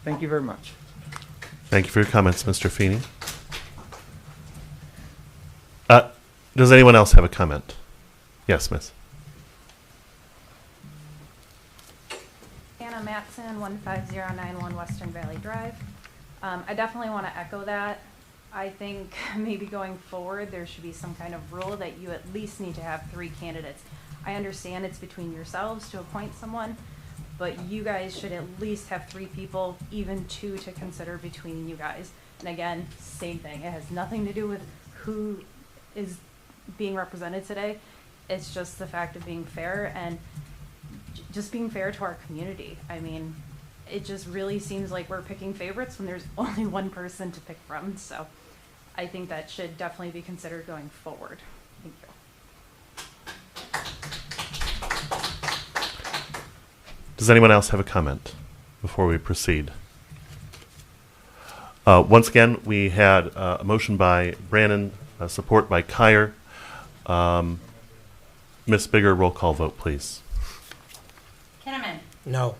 Thank you very much. Thank you for your comments, Mr. Feeney. Does anyone else have a comment? Yes, miss. Anna Matson, 15091 Western Valley Drive. I definitely want to echo that. I think maybe going forward there should be some kind of rule that you at least need to have 3 candidates. I understand it's between yourselves to appoint someone, but you guys should at least have 3 people, even 2 to consider between you guys. And again, same thing. It has nothing to do with who is being represented today. It's just the fact of being fair and just being fair to our community. I mean, it just really seems like we're picking favorites when there's only one person to pick from. So I think that should definitely be considered going forward. Thank you. Does anyone else have a comment before we proceed? Once again, we had a motion by Brannon, support by Kyer. Ms. Bigger, roll call vote, please. Kinnaman. No.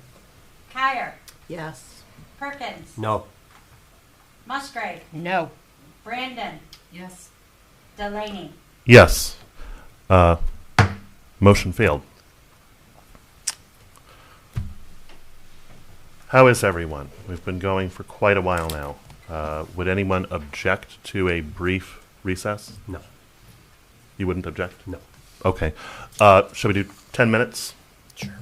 Kyer. Yes. Perkins. No. Musgrave. No. Brandon. Yes. Delaney. Yes. Motion failed. How is everyone? We've been going for quite a while now. Would anyone object to a brief recess? No. You wouldn't object? No. Okay. Shall we do 10 minutes? Sure.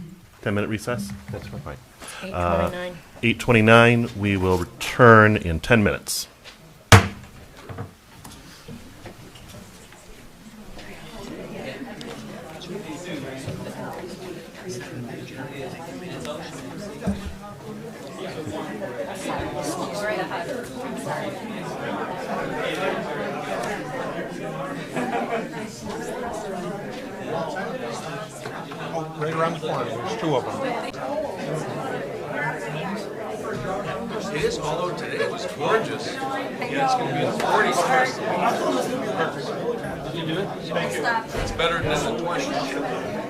10-minute recess? That's Right. 8:29. 8:29. We will return in 10 minutes. Right around the corner, there's two of them. It is, although today it was gorgeous. Yeah, it's going to be in the 40s. Did you do it? Thank you. It's better than the 20s.